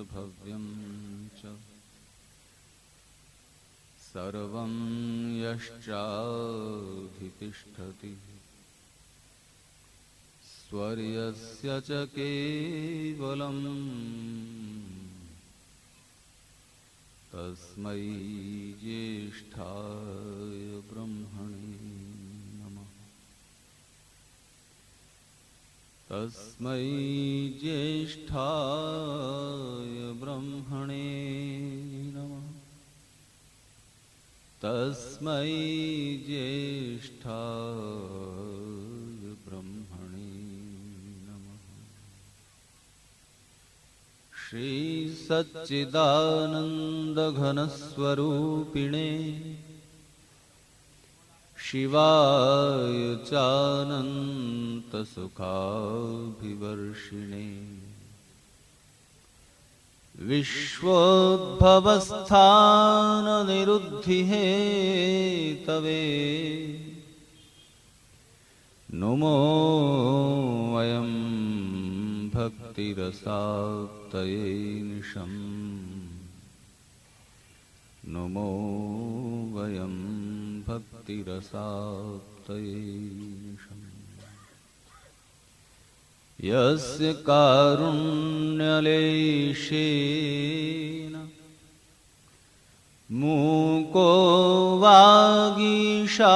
भव्यं च सर्वं यश्चाधितिष्ठति स्वर्यस्य च केवलम् तस्मै ज्येष्ठाय ब्रह्मणे नमः। तस्मै ज्येष्ठाय ब्रह्मणे नमः। तस्मै ज्येष्ठाय ब्रह्मणे नमः। श्री सच्चिदानंद घनस्वरूपिणे शिवाय चानंत सुखाभिवर्षिणे विश्वोद्भवस्थान निरुद्धि हेतवे नुमो वयं भक्तिरसाप्तये निशम् नुमो वयं भक्तिरसाप्तये निशम्। यस्य कारुण्यलेशेन मूको वागीशायते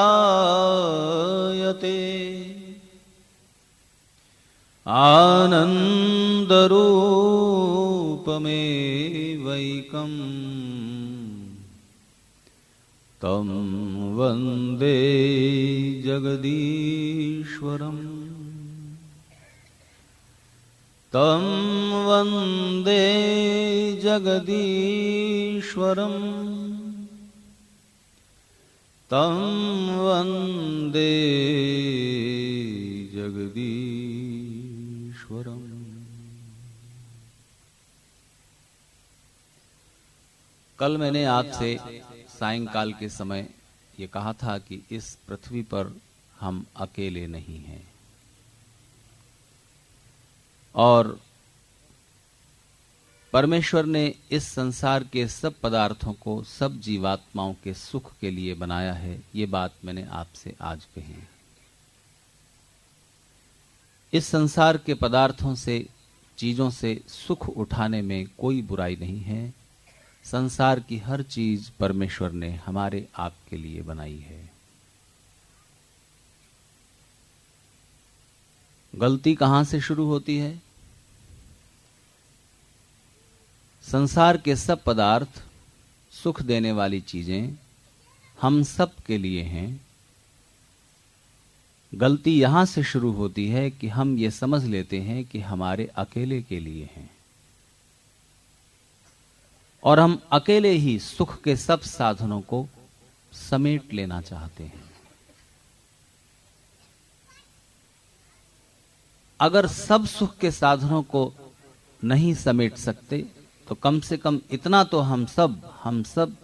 आनन्दरूपमेवैकम् तं वन्दे जगदीश्वरम्। तं वन्दे जगदीश्वरम्। तं वन्दे जगदीश्वरम्। कल मैंने आपसे सायंकाल के समय ये कहा था कि इस पृथ्वी पर हम अकेले नहीं हैं और परमेश्वर ने इस संसार के सब पदार्थों को सब जीवात्माओं के सुख के लिए बनाया है। ये बात मैंने आपसे आज कही। इस संसार के पदार्थों से, चीजों से सुख उठाने में कोई बुराई नहीं है। संसार की हर चीज परमेश्वर ने हमारे आपके लिए बनाई है। गलती कहां से शुरू होती है? संसार के सब पदार्थ, सुख देने वाली चीजें हम सब के लिए हैं। गलती यहां से शुरू होती है कि हम ये समझ लेते हैं कि हमारे अकेले के लिए हैं और हम अकेले ही सुख के सब साधनों को समेट लेना चाहते हैं। अगर सब सुख के साधनों को नहीं समेट सकते तो कम से कम इतना तो हम सब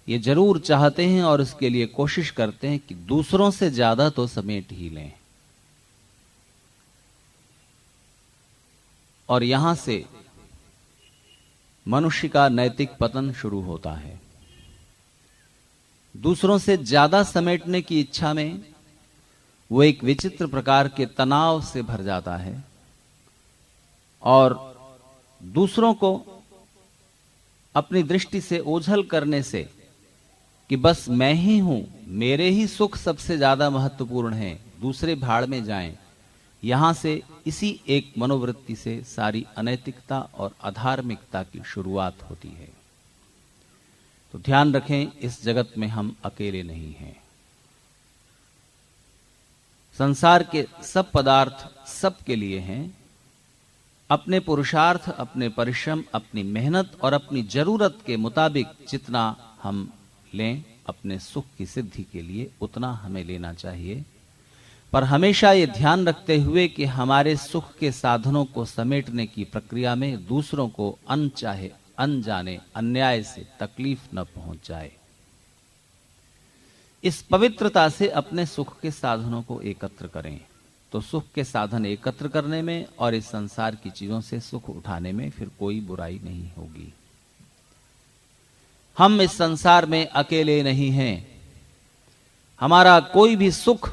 ये जरूर चाहते हैं और इसके लिए कोशिश करते हैं कि दूसरों से ज्यादा तो समेट ही लें। और यहां से मनुष्य का नैतिक पतन शुरू होता है। दूसरों से ज्यादा समेटने की इच्छा में वो एक विचित्र प्रकार के तनाव से भर जाता है और दूसरों को अपनी दृष्टि से ओझल करने से कि बस मैं ही हूं, मेरे ही सुख सबसे ज्यादा महत्वपूर्ण है, दूसरे भाड़ में जाएं, यहां से इसी एक मनोवृत्ति से सारी अनैतिकता और अधार्मिकता की शुरुआत होती है। तो ध्यान रखें, इस जगत में हम अकेले नहीं हैं। संसार के सब पदार्थ सबके लिए हैं। अपने पुरुषार्थ, अपने परिश्रम, अपनी मेहनत और अपनी जरूरत के मुताबिक जितना हम लें अपने सुख की सिद्धि के लिए, उतना हमें लेना चाहिए। पर हमेशा ये ध्यान रखते हुए कि हमारे सुख के साधनों को समेटने की प्रक्रिया में दूसरों को अनचाहे, अनजाने, अन्याय से तकलीफ न पहुंच जाए। इस पवित्रता से अपने सुख के साधनों को एकत्र करें तो सुख के साधन एकत्र करने में और इस संसार की चीजों से सुख उठाने में फिर कोई बुराई नहीं होगी। हम इस संसार में अकेले नहीं हैं। हमारा कोई भी सुख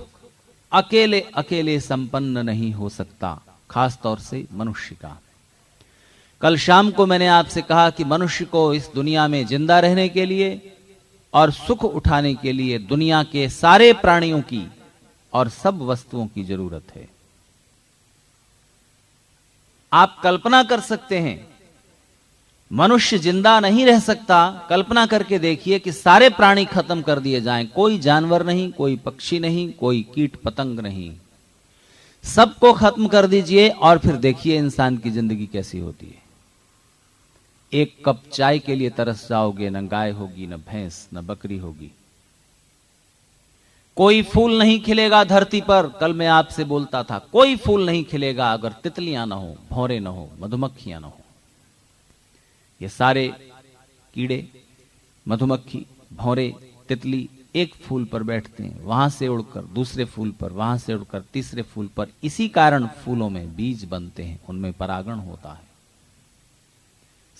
अकेले अकेले संपन्न नहीं हो सकता, खास तौर से मनुष्य का। कल शाम को मैंने आपसे कहा कि मनुष्य को इस दुनिया में जिंदा रहने के लिए और सुख उठाने के लिए दुनिया के सारे प्राणियों की और सब वस्तुओं की जरूरत है। आप कल्पना कर सकते हैं, मनुष्य जिंदा नहीं रह सकता। कल्पना करके देखिए कि सारे प्राणी खत्म कर दिए जाएं, कोई जानवर नहीं, कोई पक्षी नहीं, कोई कीट पतंग नहीं, सबको खत्म कर दीजिए और फिर देखिए इंसान की जिंदगी कैसी होती है। एक कप चाय के लिए तरस जाओगे, न गाय होगी, न भैंस, न बकरी होगी। कोई फूल नहीं खिलेगा धरती पर। कल मैं आपसे बोलता था, कोई फूल नहीं खिलेगा अगर तितलियां ना हो, भौरे ना हो, मधुमक्खियां ना हो। ये सारे कीड़े, मधुमक्खी, भौरे, तितली एक फूल पर बैठते हैं, वहां से उड़कर दूसरे फूल पर, वहां से उड़कर तीसरे फूल पर। इसी कारण फूलों में बीज बनते हैं, उनमें परागण होता है।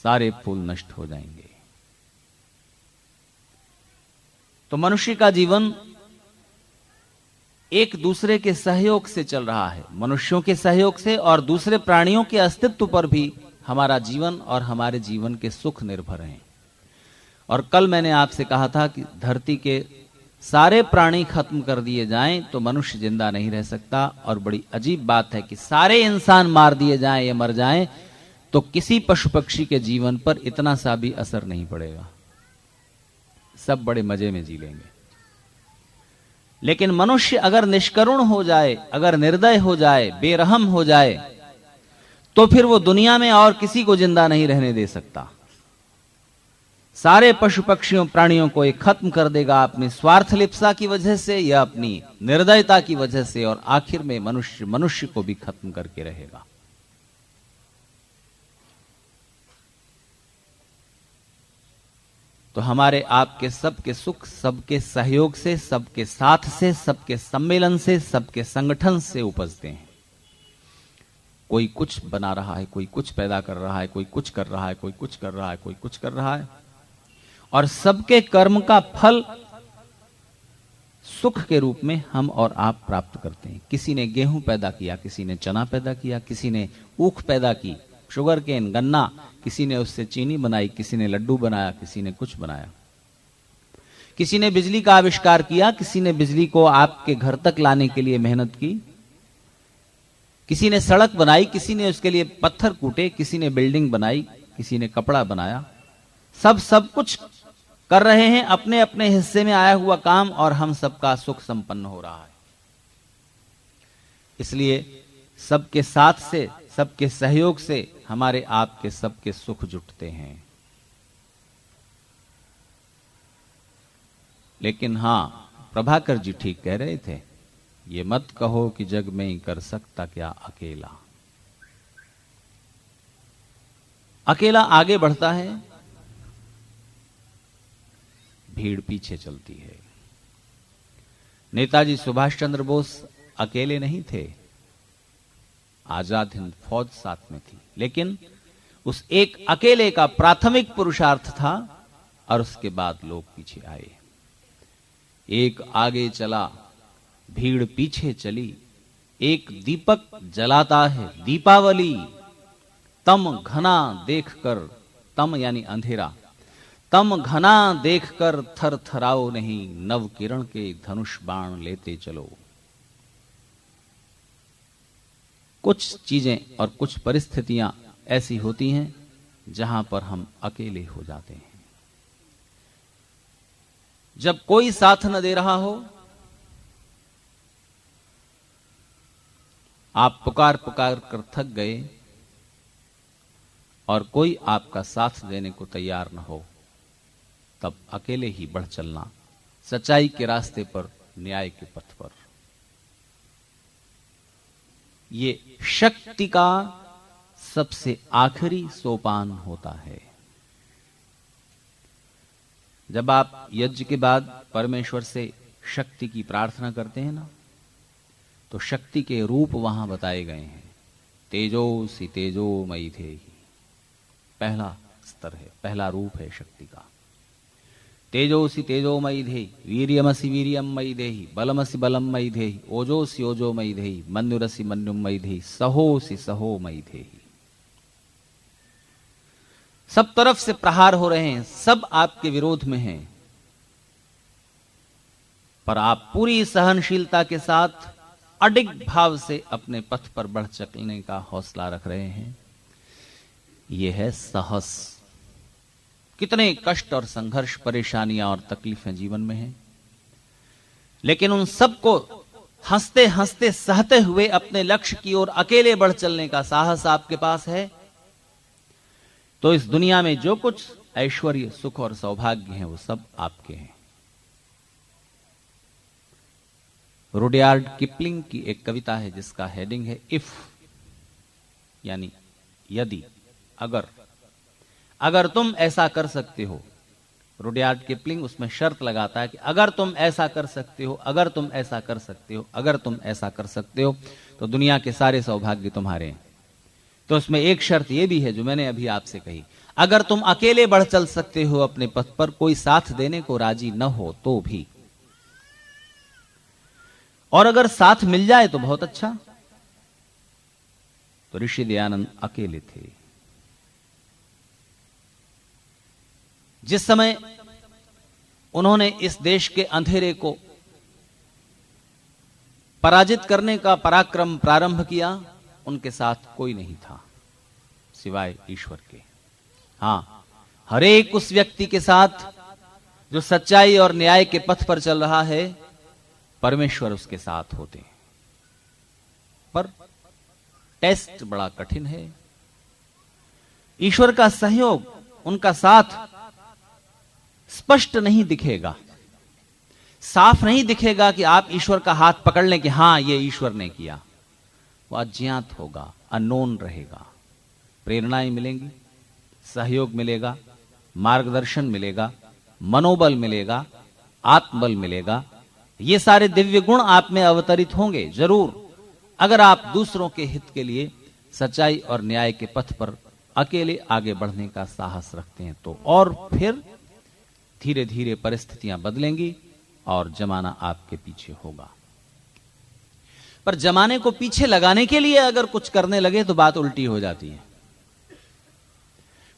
सारे फूल नष्ट हो जाएंगे। तो मनुष्य का जीवन एक दूसरे के सहयोग से चल रहा है, मनुष्यों के सहयोग से, और दूसरे प्राणियों के अस्तित्व पर भी हमारा जीवन और हमारे जीवन के सुख निर्भर हैं। और कल मैंने आपसे कहा था कि धरती के सारे प्राणी खत्म कर दिए जाएं तो मनुष्य जिंदा नहीं रह सकता। और बड़ी अजीब बात है कि सारे इंसान मार दिए जाएं या मर जाएं तो किसी पशु पक्षी के जीवन पर इतना सा भी असर नहीं पड़ेगा, सब बड़े मजे में जी लेंगे। लेकिन मनुष्य अगर निष्करुण हो जाए, अगर निर्दय हो जाए, बेरहम हो जाए, तो फिर वो दुनिया में और किसी को जिंदा नहीं रहने दे सकता। सारे पशु पक्षियों प्राणियों को एक खत्म कर देगा अपनी स्वार्थ लिप्सा की वजह से या अपनी निर्दयता की वजह से, और आखिर में मनुष्य को भी खत्म करके रहेगा। तो हमारे आपके सबके सुख सबके सहयोग से, सबके साथ से, सबके सम्मेलन से, सबके संगठन से उपजते हैं। कोई कुछ बना रहा है, कोई कुछ पैदा कर रहा है, कोई कुछ कर रहा है, कोई कुछ कर रहा है, कोई कुछ कर रहा है, और सबके कर्म का फल सुख के रूप में हम और आप प्राप्त करते हैं। किसी ने गेहूं पैदा किया, किसी ने चना पैदा किया, किसी ने ऊख पैदा की, शुगर केन, गन्ना, किसी ने उससे चीनी बनाई, किसी ने लड्डू बनाया, किसी ने कुछ बनाया। किसी ने बिजली का आविष्कार किया, किसी ने बिजली को आपके घर तक लाने के लिए मेहनत की, किसी ने सड़क बनाई, किसी ने उसके लिए पत्थर कूटे, किसी ने बिल्डिंग बनाई, किसी ने कपड़ा बनाया। सब कुछ कर रहे हैं, अपने अपने हिस्से में आया हुआ काम, और हम सबका सुख संपन्न हो रहा है। इसलिए सबके साथ से, सबके सहयोग से हमारे आपके सबके सुख जुटते हैं। लेकिन हां, प्रभाकर जी ठीक कह रहे थे, ये मत कहो कि जग में कर सकता क्या अकेला। अकेला आगे बढ़ता है, भीड़ पीछे चलती है। नेताजी सुभाष चंद्र बोस अकेले नहीं थे, आजाद हिंद फौज साथ में थी, लेकिन उस एक अकेले का प्राथमिक पुरुषार्थ था, और उसके बाद लोग पीछे आए। एक आगे चला, भीड़ पीछे चली। एक दीपक जलाता है दीपावली, तम घना देखकर, तम यानी अंधेरा, तम घना देखकर थर थराओ नहीं, नव किरण के धनुष बाण लेते चलो। कुछ चीजें और कुछ परिस्थितियां ऐसी होती हैं जहां पर हम अकेले हो जाते हैं। जब कोई साथ न दे रहा हो, आप पुकार पुकार कर थक गए और कोई आपका साथ देने को तैयार न हो, तब अकेले ही बढ़ चलना, सच्चाई के रास्ते पर, न्याय के पथ पर। ये शक्ति का सबसे आखिरी सोपान होता है। जब आप यज्ञ के बाद परमेश्वर से शक्ति की प्रार्थना करते हैं ना, तो शक्ति के रूप वहां बताए गए हैं। तेजोसी तेजोमयी थे, पहला स्तर है, पहला रूप है शक्ति का। तेजोसी तेजोमयी धे, वीर्यमसि वीर्यमयी देहि, बलमसि बलमयी देहि, ओजोसी ओजोमयी देहि, मन्युरसि मन्युमयी देहि, सहोसी सहोमयी देहि। सब तरफ से प्रहार हो रहे हैं, सब आपके विरोध में हैं, पर आप पूरी सहनशीलता के साथ अडिग भाव से अपने पथ पर बढ़ चलने का हौसला रख रहे हैं। यह है साहस। कितने कष्ट और संघर्ष, परेशानियां और तकलीफें जीवन में हैं, लेकिन उन सबको हंसते हंसते सहते हुए अपने लक्ष्य की ओर अकेले बढ़ चलने का साहस आपके पास है, तो इस दुनिया में जो कुछ ऐश्वर्य, सुख और सौभाग्य है वो सब आपके हैं। रुडयार्ड किपलिंग की एक कविता है जिसका हेडिंग है इफ, यानी यदि, अगर तुम ऐसा कर सकते हो। रुडयार्ड किपलिंग उसमें शर्त लगाता है कि अगर तुम ऐसा कर सकते हो, अगर तुम ऐसा कर सकते हो, अगर तुम ऐसा कर सकते हो, तो दुनिया के सारे सौभाग्य तुम्हारे हैं। तो उसमें एक शर्त यह भी है जो मैंने अभी आपसे कही, अगर तुम अकेले बढ़ चल सकते हो अपने पथ पर, कोई साथ देने को राजी न हो तो भी, और अगर साथ मिल जाए तो बहुत अच्छा। तो ऋषि दयानंद अकेले थे। जिस समय उन्होंने इस देश के अंधेरे को पराजित करने का पराक्रम प्रारंभ किया, उनके साथ कोई नहीं था सिवाय ईश्वर के। हां, हरेक उस व्यक्ति के साथ जो सच्चाई और न्याय के पथ पर चल रहा है, परमेश्वर उसके साथ होते हैं। पर टेस्ट बड़ा कठिन है। ईश्वर का सहयोग, उनका साथ स्पष्ट नहीं दिखेगा, साफ नहीं दिखेगा कि आप ईश्वर का हाथ पकड़ लें कि हां ये ईश्वर ने किया। वो अज्ञात होगा, अननोन रहेगा। प्रेरणाएं मिलेंगी, सहयोग मिलेगा, मार्गदर्शन मिलेगा, मनोबल मिलेगा, आत्मबल मिलेगा। ये सारे दिव्य गुण आप में अवतरित होंगे जरूर, अगर आप दूसरों के हित के लिए सच्चाई और न्याय के पथ पर अकेले आगे बढ़ने का साहस रखते हैं तो। और फिर धीरे धीरे परिस्थितियां बदलेंगी और जमाना आपके पीछे होगा। पर जमाने को पीछे लगाने के लिए अगर कुछ करने लगे तो बात उल्टी हो जाती है।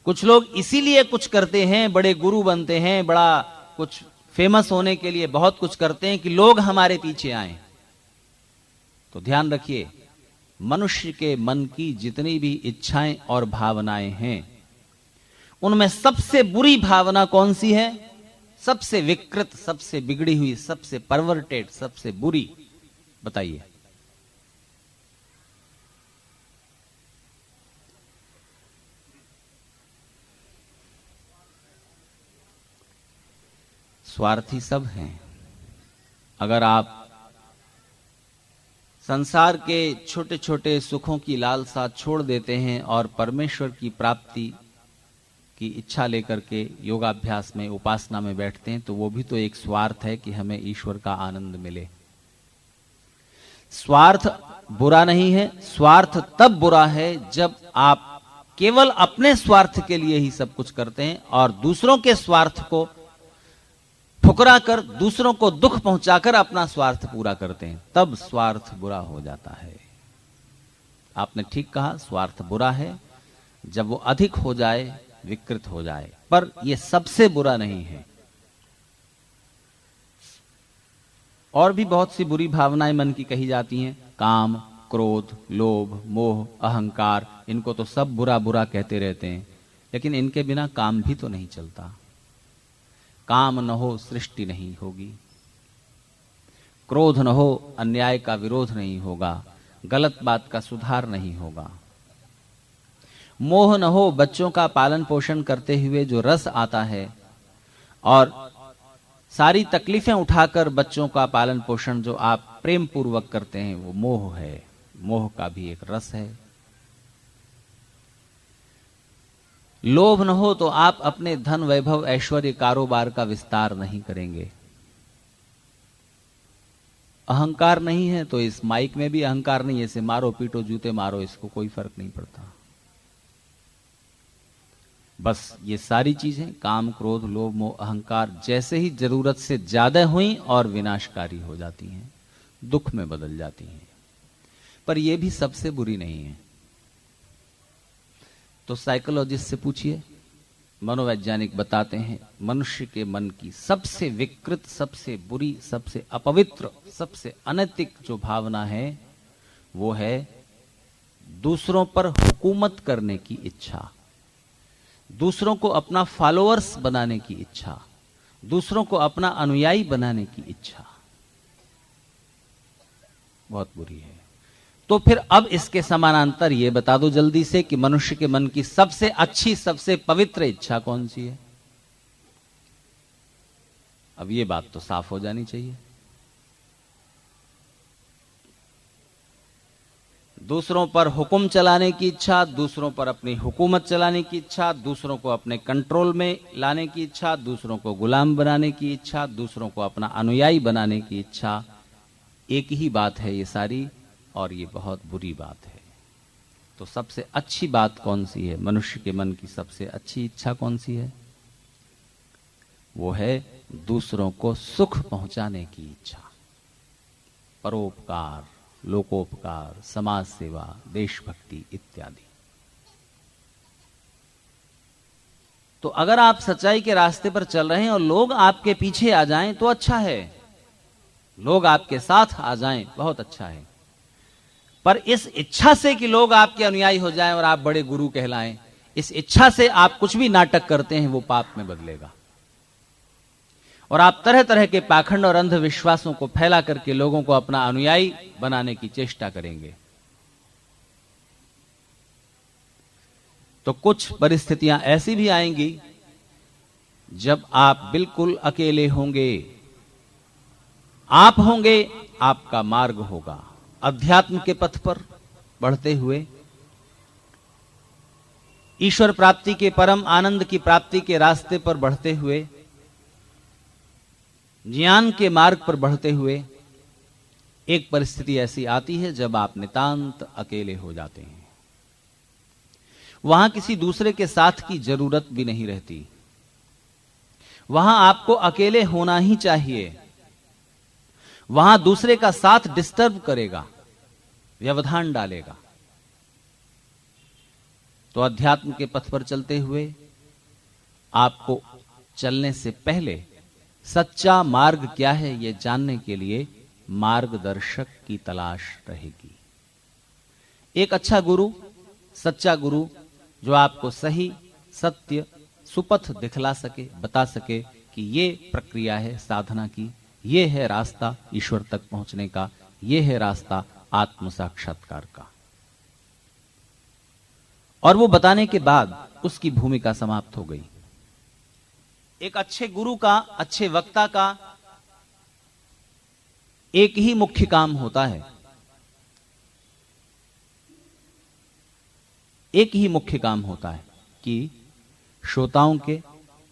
कुछ लोग इसीलिए कुछ करते हैं, बड़े गुरु बनते हैं, बड़ा कुछ फेमस होने के लिए बहुत कुछ करते हैं कि लोग हमारे पीछे आए। तो ध्यान रखिए, मनुष्य के मन की जितनी भी इच्छाएं और भावनाएं हैं, उनमें सबसे बुरी भावना कौन सी है? सबसे विकृत, सबसे बिगड़ी हुई, सबसे परवर्टेड, सबसे बुरी, बताइए। स्वार्थी सब हैं। अगर आप संसार के छोटे छोटे सुखों की लालसा छोड़ देते हैं और परमेश्वर की प्राप्ति की इच्छा लेकर के योगाभ्यास में, उपासना में बैठते हैं, तो वो भी तो एक स्वार्थ है कि हमें ईश्वर का आनंद मिले। स्वार्थ बुरा नहीं है। स्वार्थ तब बुरा है जब आप केवल अपने स्वार्थ के लिए ही सब कुछ करते हैं और दूसरों के स्वार्थ को ठुकरा कर, दूसरों को दुख पहुंचाकर अपना स्वार्थ पूरा करते हैं, तब स्वार्थ बुरा हो जाता है। आपने ठीक कहा, स्वार्थ बुरा है जब वो अधिक हो जाए, विकृत हो जाए, पर यह सबसे बुरा नहीं है। और भी बहुत सी बुरी भावनाएं मन की कही जाती हैं, काम, क्रोध, लोभ, मोह, अहंकार, इनको तो सब बुरा बुरा कहते रहते हैं, लेकिन इनके बिना काम भी तो नहीं चलता। काम न हो सृष्टि नहीं होगी, क्रोध न हो अन्याय का विरोध नहीं होगा, गलत बात का सुधार नहीं होगा, मोह न हो बच्चों का पालन पोषण करते हुए जो रस आता है, और सारी तकलीफें उठाकर बच्चों का पालन पोषण जो आप प्रेम पूर्वक करते हैं, वो मोह है। मोह का भी एक रस है। लोभ न हो तो आप अपने धन, वैभव, ऐश्वर्य, कारोबार का विस्तार नहीं करेंगे। अहंकार नहीं है तो इस माइक में भी अहंकार नहीं है, इसे मारो पीटो जूते मारो, इसको कोई फर्क नहीं पड़ता। बस ये सारी चीजें काम क्रोध लोभ मोह अहंकार जैसे ही जरूरत से ज्यादा हुई और विनाशकारी हो जाती हैं, दुख में बदल जाती हैं, पर यह भी सबसे बुरी नहीं है। तो साइकोलॉजिस्ट से पूछिए, मनोवैज्ञानिक बताते हैं मनुष्य के मन की सबसे विकृत, सबसे बुरी, सबसे अपवित्र, सबसे अनैतिक जो भावना है वो है दूसरों पर हुकूमत करने की इच्छा, दूसरों को अपना फॉलोअर्स बनाने की इच्छा, दूसरों को अपना अनुयायी बनाने की इच्छा। बहुत बुरी है। तो फिर अब इसके समानांतर ये बता दो जल्दी से कि मनुष्य के मन की सबसे अच्छी, सबसे पवित्र इच्छा कौन सी है? अब ये बात तो साफ हो जानी चाहिए। दूसरों पर हुक्म चलाने की इच्छा, दूसरों पर अपनी हुकूमत चलाने की इच्छा, दूसरों को अपने कंट्रोल में लाने की इच्छा, दूसरों को गुलाम बनाने की इच्छा, दूसरों को अपना अनुयायी बनाने की इच्छा, एक ही बात है ये सारी, और ये बहुत बुरी बात है। तो सबसे अच्छी बात कौन सी है? मनुष्य के मन की सबसे अच्छी इच्छा कौन सी है? वो है दूसरों को सुख पहुंचाने की इच्छा, परोपकार, लोकोपकार, समाज सेवा, देशभक्ति इत्यादि। तो अगर आप सच्चाई के रास्ते पर चल रहे हैं और लोग आपके पीछे आ जाएं तो अच्छा है, लोग आपके साथ आ जाएं बहुत अच्छा है, पर इस इच्छा से कि लोग आपके अनुयायी हो जाएं और आप बड़े गुरु कहलाएं, इस इच्छा से आप कुछ भी नाटक करते हैं वो पाप में बदलेगा, और आप तरह तरह के पाखंड और अंधविश्वासों को फैला करके लोगों को अपना अनुयायी बनाने की चेष्टा करेंगे। तो कुछ परिस्थितियां ऐसी भी आएंगी जब आप बिल्कुल अकेले होंगे, आप होंगे, आपका मार्ग होगा अध्यात्म के पथ पर बढ़ते हुए, ईश्वर प्राप्ति के परम आनंद की प्राप्ति के रास्ते पर बढ़ते हुए, ज्ञान के मार्ग पर बढ़ते हुए एक परिस्थिति ऐसी आती है जब आप नितांत अकेले हो जाते हैं। वहां किसी दूसरे के साथ की जरूरत भी नहीं रहती, वहां आपको अकेले होना ही चाहिए। वहां दूसरे का साथ डिस्टर्ब करेगा, व्यवधान डालेगा। तो अध्यात्म के पथ पर चलते हुए आपको चलने से पहले सच्चा मार्ग क्या है यह जानने के लिए मार्गदर्शक की तलाश रहेगी। एक अच्छा गुरु, सच्चा गुरु जो आपको सही, सत्य, सुपथ दिखला सके, बता सके कि ये प्रक्रिया है साधना की, ये है रास्ता ईश्वर तक पहुंचने का, ये है रास्ता आत्म साक्षात्कार का। और वो बताने के बाद उसकी भूमिका समाप्त हो गई। एक अच्छे गुरु का, अच्छे वक्ता का एक ही मुख्य काम होता है, एक ही मुख्य काम होता है कि श्रोताओं के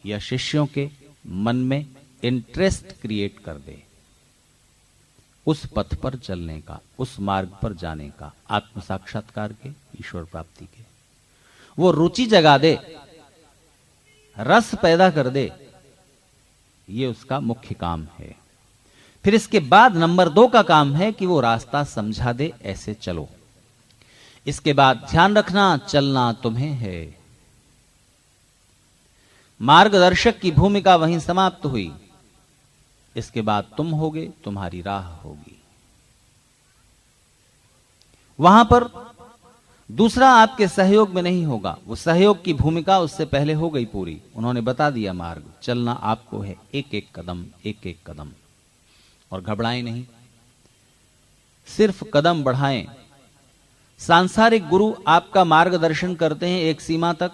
या शिष्यों के मन में इंटरेस्ट क्रिएट कर दे, उस पथ पर चलने का, उस मार्ग पर जाने का, आत्म साक्षात्कार के, ईश्वर प्राप्ति के। वो रुचि जगा दे, रस पैदा कर दे, ये उसका मुख्य काम है। फिर इसके बाद नंबर 2 का काम है कि वो रास्ता समझा दे, ऐसे चलो। इसके बाद ध्यान रखना, चलना तुम्हें है। मार्गदर्शक की भूमिका वहीं समाप्त हुई। इसके बाद तुम होगे, तुम्हारी राह होगी। वहां पर दूसरा आपके सहयोग में नहीं होगा, वो सहयोग की भूमिका उससे पहले हो गई पूरी। उन्होंने बता दिया मार्ग, चलना आपको है, एक एक कदम, एक एक कदम। और घबराएं नहीं, सिर्फ कदम बढ़ाएं। सांसारिक गुरु आपका मार्गदर्शन करते हैं एक सीमा तक,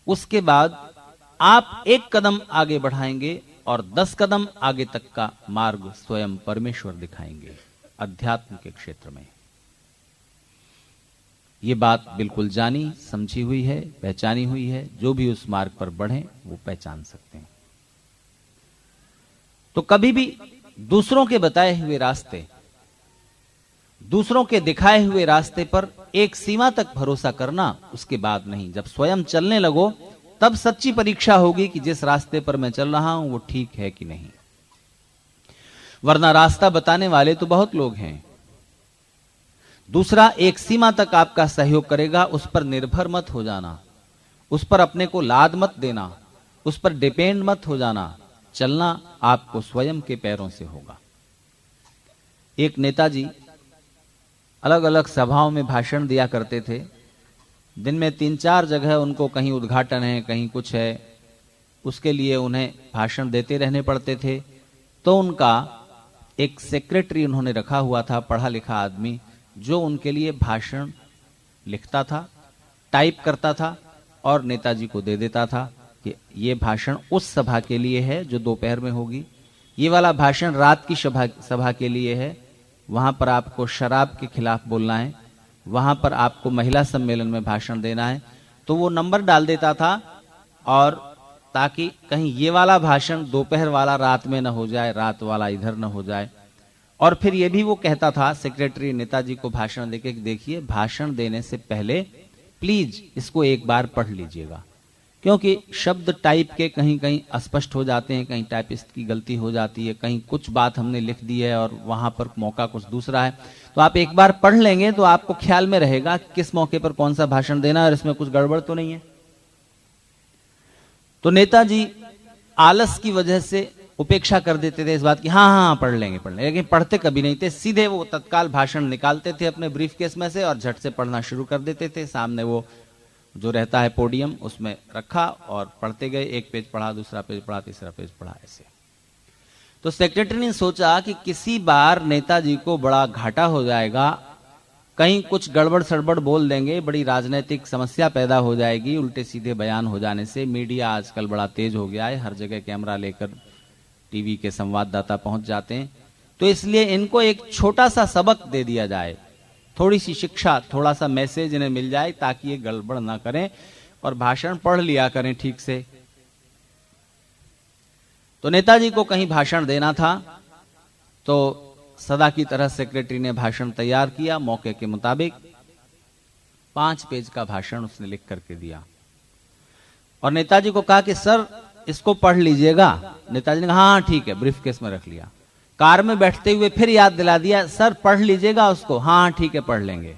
उसके बाद आप एक कदम आगे बढ़ाएंगे और 10 कदम आगे तक का मार्ग स्वयं परमेश्वर दिखाएंगे अध्यात्म के क्षेत्र में। ये बात बिल्कुल जानी समझी हुई है, पहचानी हुई है। जो भी उस मार्ग पर बढ़े वो पहचान सकते हैं। तो कभी भी दूसरों के बताए हुए रास्ते, दूसरों के दिखाए हुए रास्ते पर एक सीमा तक भरोसा करना, उसके बाद नहीं। जब स्वयं चलने लगो तब सच्ची परीक्षा होगी कि जिस रास्ते पर मैं चल रहा हूं वो ठीक है कि नहीं। वरना रास्ता बताने वाले तो बहुत लोग हैं। दूसरा, एक सीमा तक आपका सहयोग करेगा, उस पर निर्भर मत हो जाना, उस पर अपने को लाद मत देना, उस पर डिपेंड मत हो जाना। चलना आपको स्वयं के पैरों से होगा। एक नेताजी अलग अलग सभाओं में भाषण दिया करते थे। दिन में 3-4 जगह उनको कहीं उद्घाटन है, कहीं कुछ है, उसके लिए उन्हें भाषण देते रहने पड़ते थे। तो उनका एक सेक्रेटरी उन्होंने रखा हुआ था, पढ़ा लिखा आदमी, जो उनके लिए भाषण लिखता था, टाइप करता था और नेताजी को दे देता था कि ये भाषण उस सभा के लिए है जो दोपहर में होगी, ये वाला भाषण रात की सभा के लिए है, वहां पर आपको शराब के खिलाफ बोलना है, वहां पर आपको महिला सम्मेलन में भाषण देना है। तो वो नंबर डाल देता था, और ताकि कहीं ये वाला भाषण दोपहर वाला रात में न हो जाए, रात वाला इधर न हो जाए। और फिर ये भी वो कहता था सेक्रेटरी नेताजी को भाषण देके, देखिए भाषण देने से पहले प्लीज इसको एक बार पढ़ लीजिएगा, क्योंकि शब्द टाइप के कहीं कहीं अस्पष्ट हो जाते हैं, कहीं टाइपिस्ट की गलती हो जाती है, कहीं कुछ बात हमने लिख दी है और वहां पर मौका कुछ दूसरा है। तो आप एक बार पढ़ लेंगे तो आपको ख्याल में रहेगा किस मौके पर कौन सा भाषण देना है और इसमें कुछ गड़बड़ तो नहीं है। तो नेताजी आलस की वजह से उपेक्षा कर देते थे इस बात की, हाँ हाँ पढ़ लेंगे, लेकिन पढ़ते कभी नहीं थे। सीधे वो तत्काल भाषण निकालते थे अपने ब्रीफ केस में से और झट से पढ़ना शुरू कर देते थे। सामने वो जो रहता है पोडियम, उसमें रखा और पढ़ते गए, एक पेज पढ़ा, दूसरा पेज पढ़ा, तीसरा पेज पढ़ा, ऐसे। तो सेक्रेटरी ने सोचा कि किसी बार नेताजी को बड़ा घाटा हो जाएगा, कहीं कुछ गड़बड़ सड़बड़ बोल देंगे, बड़ी राजनीतिक समस्या पैदा हो जाएगी उल्टे सीधे बयान हो जाने से। मीडिया आजकल बड़ा तेज हो गया है, हर जगह कैमरा लेकर टीवी के संवाददाता पहुंच जाते हैं। तो इसलिए इनको एक छोटा सा सबक दे दिया जाए, थोड़ी सी शिक्षा, थोड़ा सा मैसेज इन्हें मिल जाए, ताकि ये गड़बड़ ना करें और भाषण पढ़ लिया करें ठीक से। तो नेताजी को कहीं भाषण देना था, तो सदा की तरह सेक्रेटरी ने भाषण तैयार किया, मौके के मुताबिक 5 पेज का भाषण उसने लिख करके दिया और नेताजी को कहा कि सर इसको पढ़ लीजिएगा। नेताजी ने कहा हाँ ठीक है, ब्रीफ केस में रख लिया। कार में बैठते हुए फिर याद दिला दिया, सर पढ़ लीजिएगा उसको। हाँ ठीक है, पढ़ लेंगे।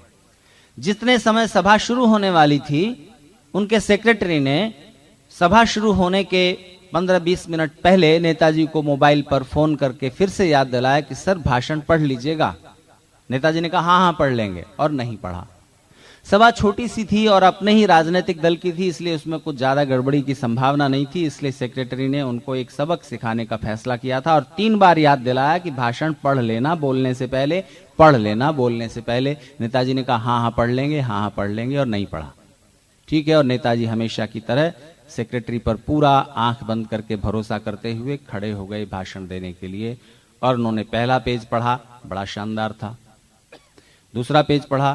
जितने समय सभा शुरू होने वाली थी, उनके सेक्रेटरी ने सभा शुरू होने के 15-20 मिनट पहले नेताजी को मोबाइल पर फोन करके फिर से याद दिलाया कि सर भाषण पढ़ लीजिएगा। नेताजी ने कहा हाँ हाँ पढ़ लेंगे, और नहीं पढ़ा। सभा छोटी सी थी और अपने ही राजनीतिक दल की थी, इसलिए उसमें कुछ ज्यादा गड़बड़ी की संभावना नहीं थी। इसलिए सेक्रेटरी ने उनको एक सबक सिखाने का फैसला किया था और 3 बार याद दिलाया कि भाषण पढ़ लेना बोलने से पहले, पढ़ लेना बोलने से पहले। नेताजी ने कहा हाँ हाँ पढ़ लेंगे, हाँ हाँ पढ़ लेंगे, और नहीं पढ़ा। ठीक है, और नेताजी हमेशा की तरह सेक्रेटरी पर पूरा आंख बंद करके भरोसा करते हुए खड़े हो गए भाषण देने के लिए। और उन्होंने पहला पेज पढ़ा, बड़ा शानदार था। दूसरा पेज पढ़ा,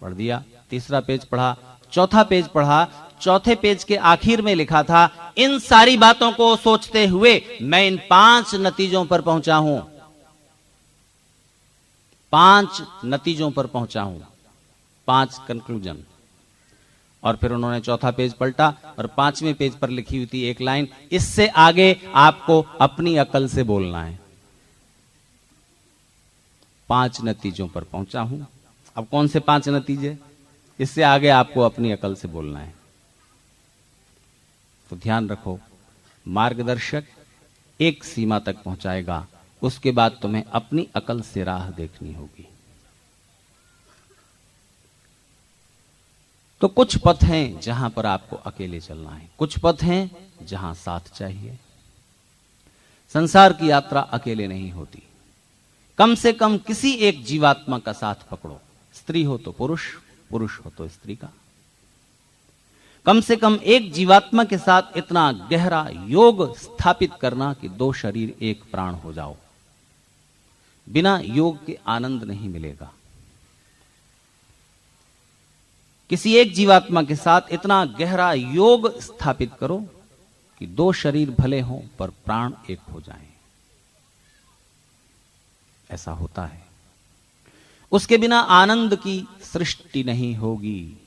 पढ़ दिया। तीसरा पेज पढ़ा, चौथा पेज पढ़ा। चौथे पेज के आखिर में लिखा था, इन सारी बातों को सोचते हुए मैं इन 5 नतीजों पर पहुंचा हूं। 5 नतीजों पर पहुंचा हूं, 5 कंक्लूजन। और फिर उन्होंने चौथा पेज पलटा और 5वें पेज पर लिखी हुई थी एक लाइन, इससे आगे आपको अपनी अकल से बोलना है। 5 नतीजों पर पहुंचा हूं। अब कौन से 5 नतीजे? इससे आगे आपको अपनी अकल से बोलना है। तो ध्यान रखो, मार्गदर्शक एक सीमा तक पहुंचाएगा, उसके बाद तुम्हें अपनी अकल से राह देखनी होगी। तो कुछ पथ हैं जहां पर आपको अकेले चलना है, कुछ पथ हैं जहां साथ चाहिए। संसार की यात्रा अकेले नहीं होती। कम से कम किसी एक जीवात्मा का साथ पकड़ो, स्त्री हो तो पुरुष, पुरुष हो तो स्त्री का। कम से कम एक जीवात्मा के साथ इतना गहरा योग स्थापित करना कि 2 शरीर 1 प्राण हो जाओ। बिना योग के आनंद नहीं मिलेगा। किसी एक जीवात्मा के साथ इतना गहरा योग स्थापित करो कि 2 शरीर भले हों पर प्राण 1 हो जाएं। ऐसा होता है। उसके बिना आनंद की सृष्टि नहीं होगी,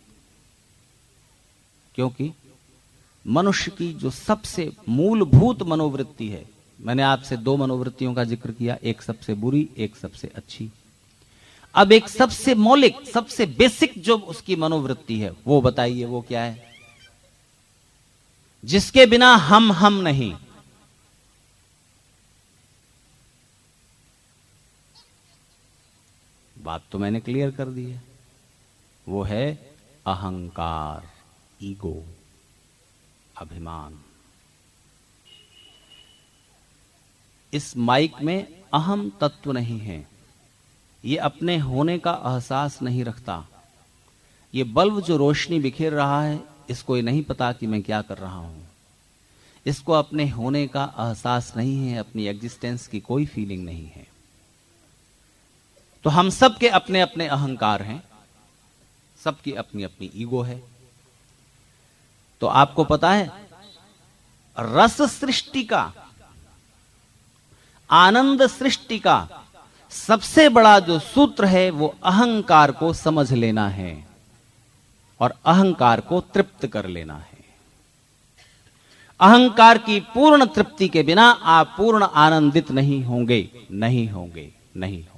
क्योंकि मनुष्य की जो सबसे मूलभूत मनोवृत्ति है, मैंने आपसे दो मनोवृत्तियों का जिक्र किया, एक सबसे बुरी, एक सबसे अच्छी। अब एक सबसे मौलिक, सबसे बेसिक जो उसकी मनोवृत्ति है, वो बताइए वो क्या है, जिसके बिना हम नहीं। बात तो मैंने क्लियर कर दी है, वो है अहंकार, ईगो, अभिमान। इस माइक में अहम तत्व नहीं है, ये अपने होने का एहसास नहीं रखता। ये बल्ब जो रोशनी बिखेर रहा है, इसको ये नहीं पता कि मैं क्या कर रहा हूं। इसको अपने होने का एहसास नहीं है, अपनी एग्जिस्टेंस की कोई फीलिंग नहीं है। तो हम सब के अपने अपने अहंकार हैं, सबकी अपनी अपनी ईगो है। तो आपको पता है, रस सृष्टि का, आनंद सृष्टि का सबसे बड़ा जो सूत्र है, वो अहंकार को समझ लेना है और अहंकार को तृप्त कर लेना है। अहंकार की पूर्ण तृप्ति के बिना आप पूर्ण आनंदित नहीं होंगे, नहीं होंगे, नहीं होंगे।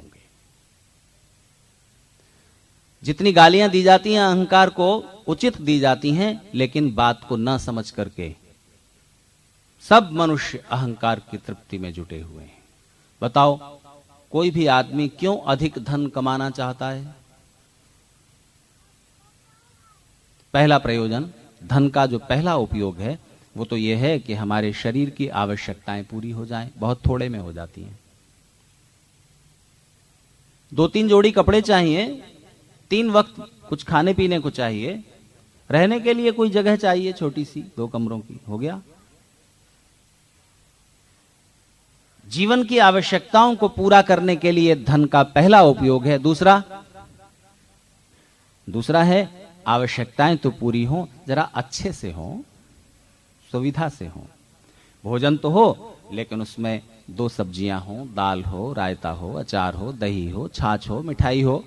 जितनी गालियां दी जाती हैं अहंकार को, उचित दी जाती हैं, लेकिन बात को न समझ करके सब मनुष्य अहंकार की तृप्ति में जुटे हुए हैं। बताओ, कोई भी आदमी क्यों अधिक धन कमाना चाहता है? पहला प्रयोजन, धन का जो पहला उपयोग है, वो तो यह है कि हमारे शरीर की आवश्यकताएं पूरी हो जाएं। बहुत थोड़े में हो जाती हैं। 2-3 जोड़ी कपड़े चाहिए, 3 वक्त कुछ खाने पीने को चाहिए, रहने के लिए कोई जगह चाहिए छोटी सी 2 कमरों की, हो गया। जीवन की आवश्यकताओं को पूरा करने के लिए धन का पहला उपयोग है। दूसरा है, आवश्यकताएं तो पूरी हो, जरा अच्छे से हो, सुविधा से हो। भोजन तो हो, लेकिन उसमें 2 सब्जियां हो, दाल हो, रायता हो, अचार हो, दही हो, छाछ हो, मिठाई हो,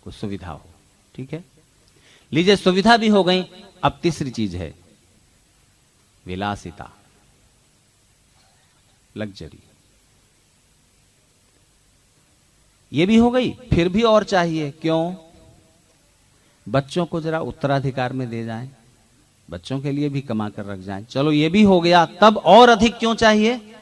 कुछ सुविधा हो। ठीक है, लीजिए सुविधा भी हो गई। अब तीसरी चीज है विलासिता, लग्जरी। ये भी हो गई, फिर भी और चाहिए। क्यों? बच्चों को जरा उत्तराधिकार में दे जाएं, बच्चों के लिए भी कमा कर रख जाएं। चलो ये भी हो गया, तब और अधिक क्यों चाहिए?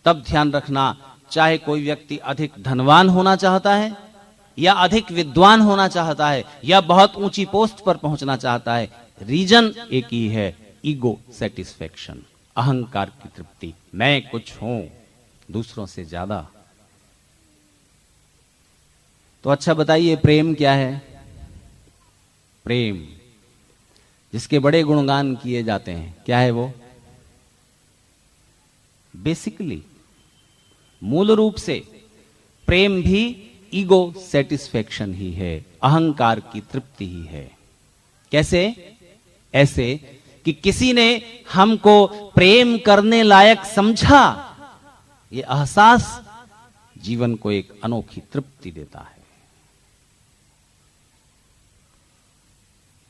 तब ध्यान रखना, चाहे कोई व्यक्ति अधिक धनवान होना चाहता है, या अधिक विद्वान होना चाहता है, या बहुत ऊंची पोस्ट पर पहुंचना चाहता है, रीजन एक ही है, ईगो सेटिस्फेक्शन, अहंकार की तृप्ति। मैं कुछ हूं दूसरों से ज्यादा। तो अच्छा बताइए, प्रेम क्या है? प्रेम जिसके बड़े गुणगान किए जाते हैं, क्या है वो? बेसिकली, मूल रूप से प्रेम भी ईगो सेटिस्फेक्शन ही है, अहंकार की तृप्ति ही है। कैसे? ऐसे कि किसी ने हमको प्रेम करने लायक समझा, ये एहसास जीवन को एक अनोखी तृप्ति देता है।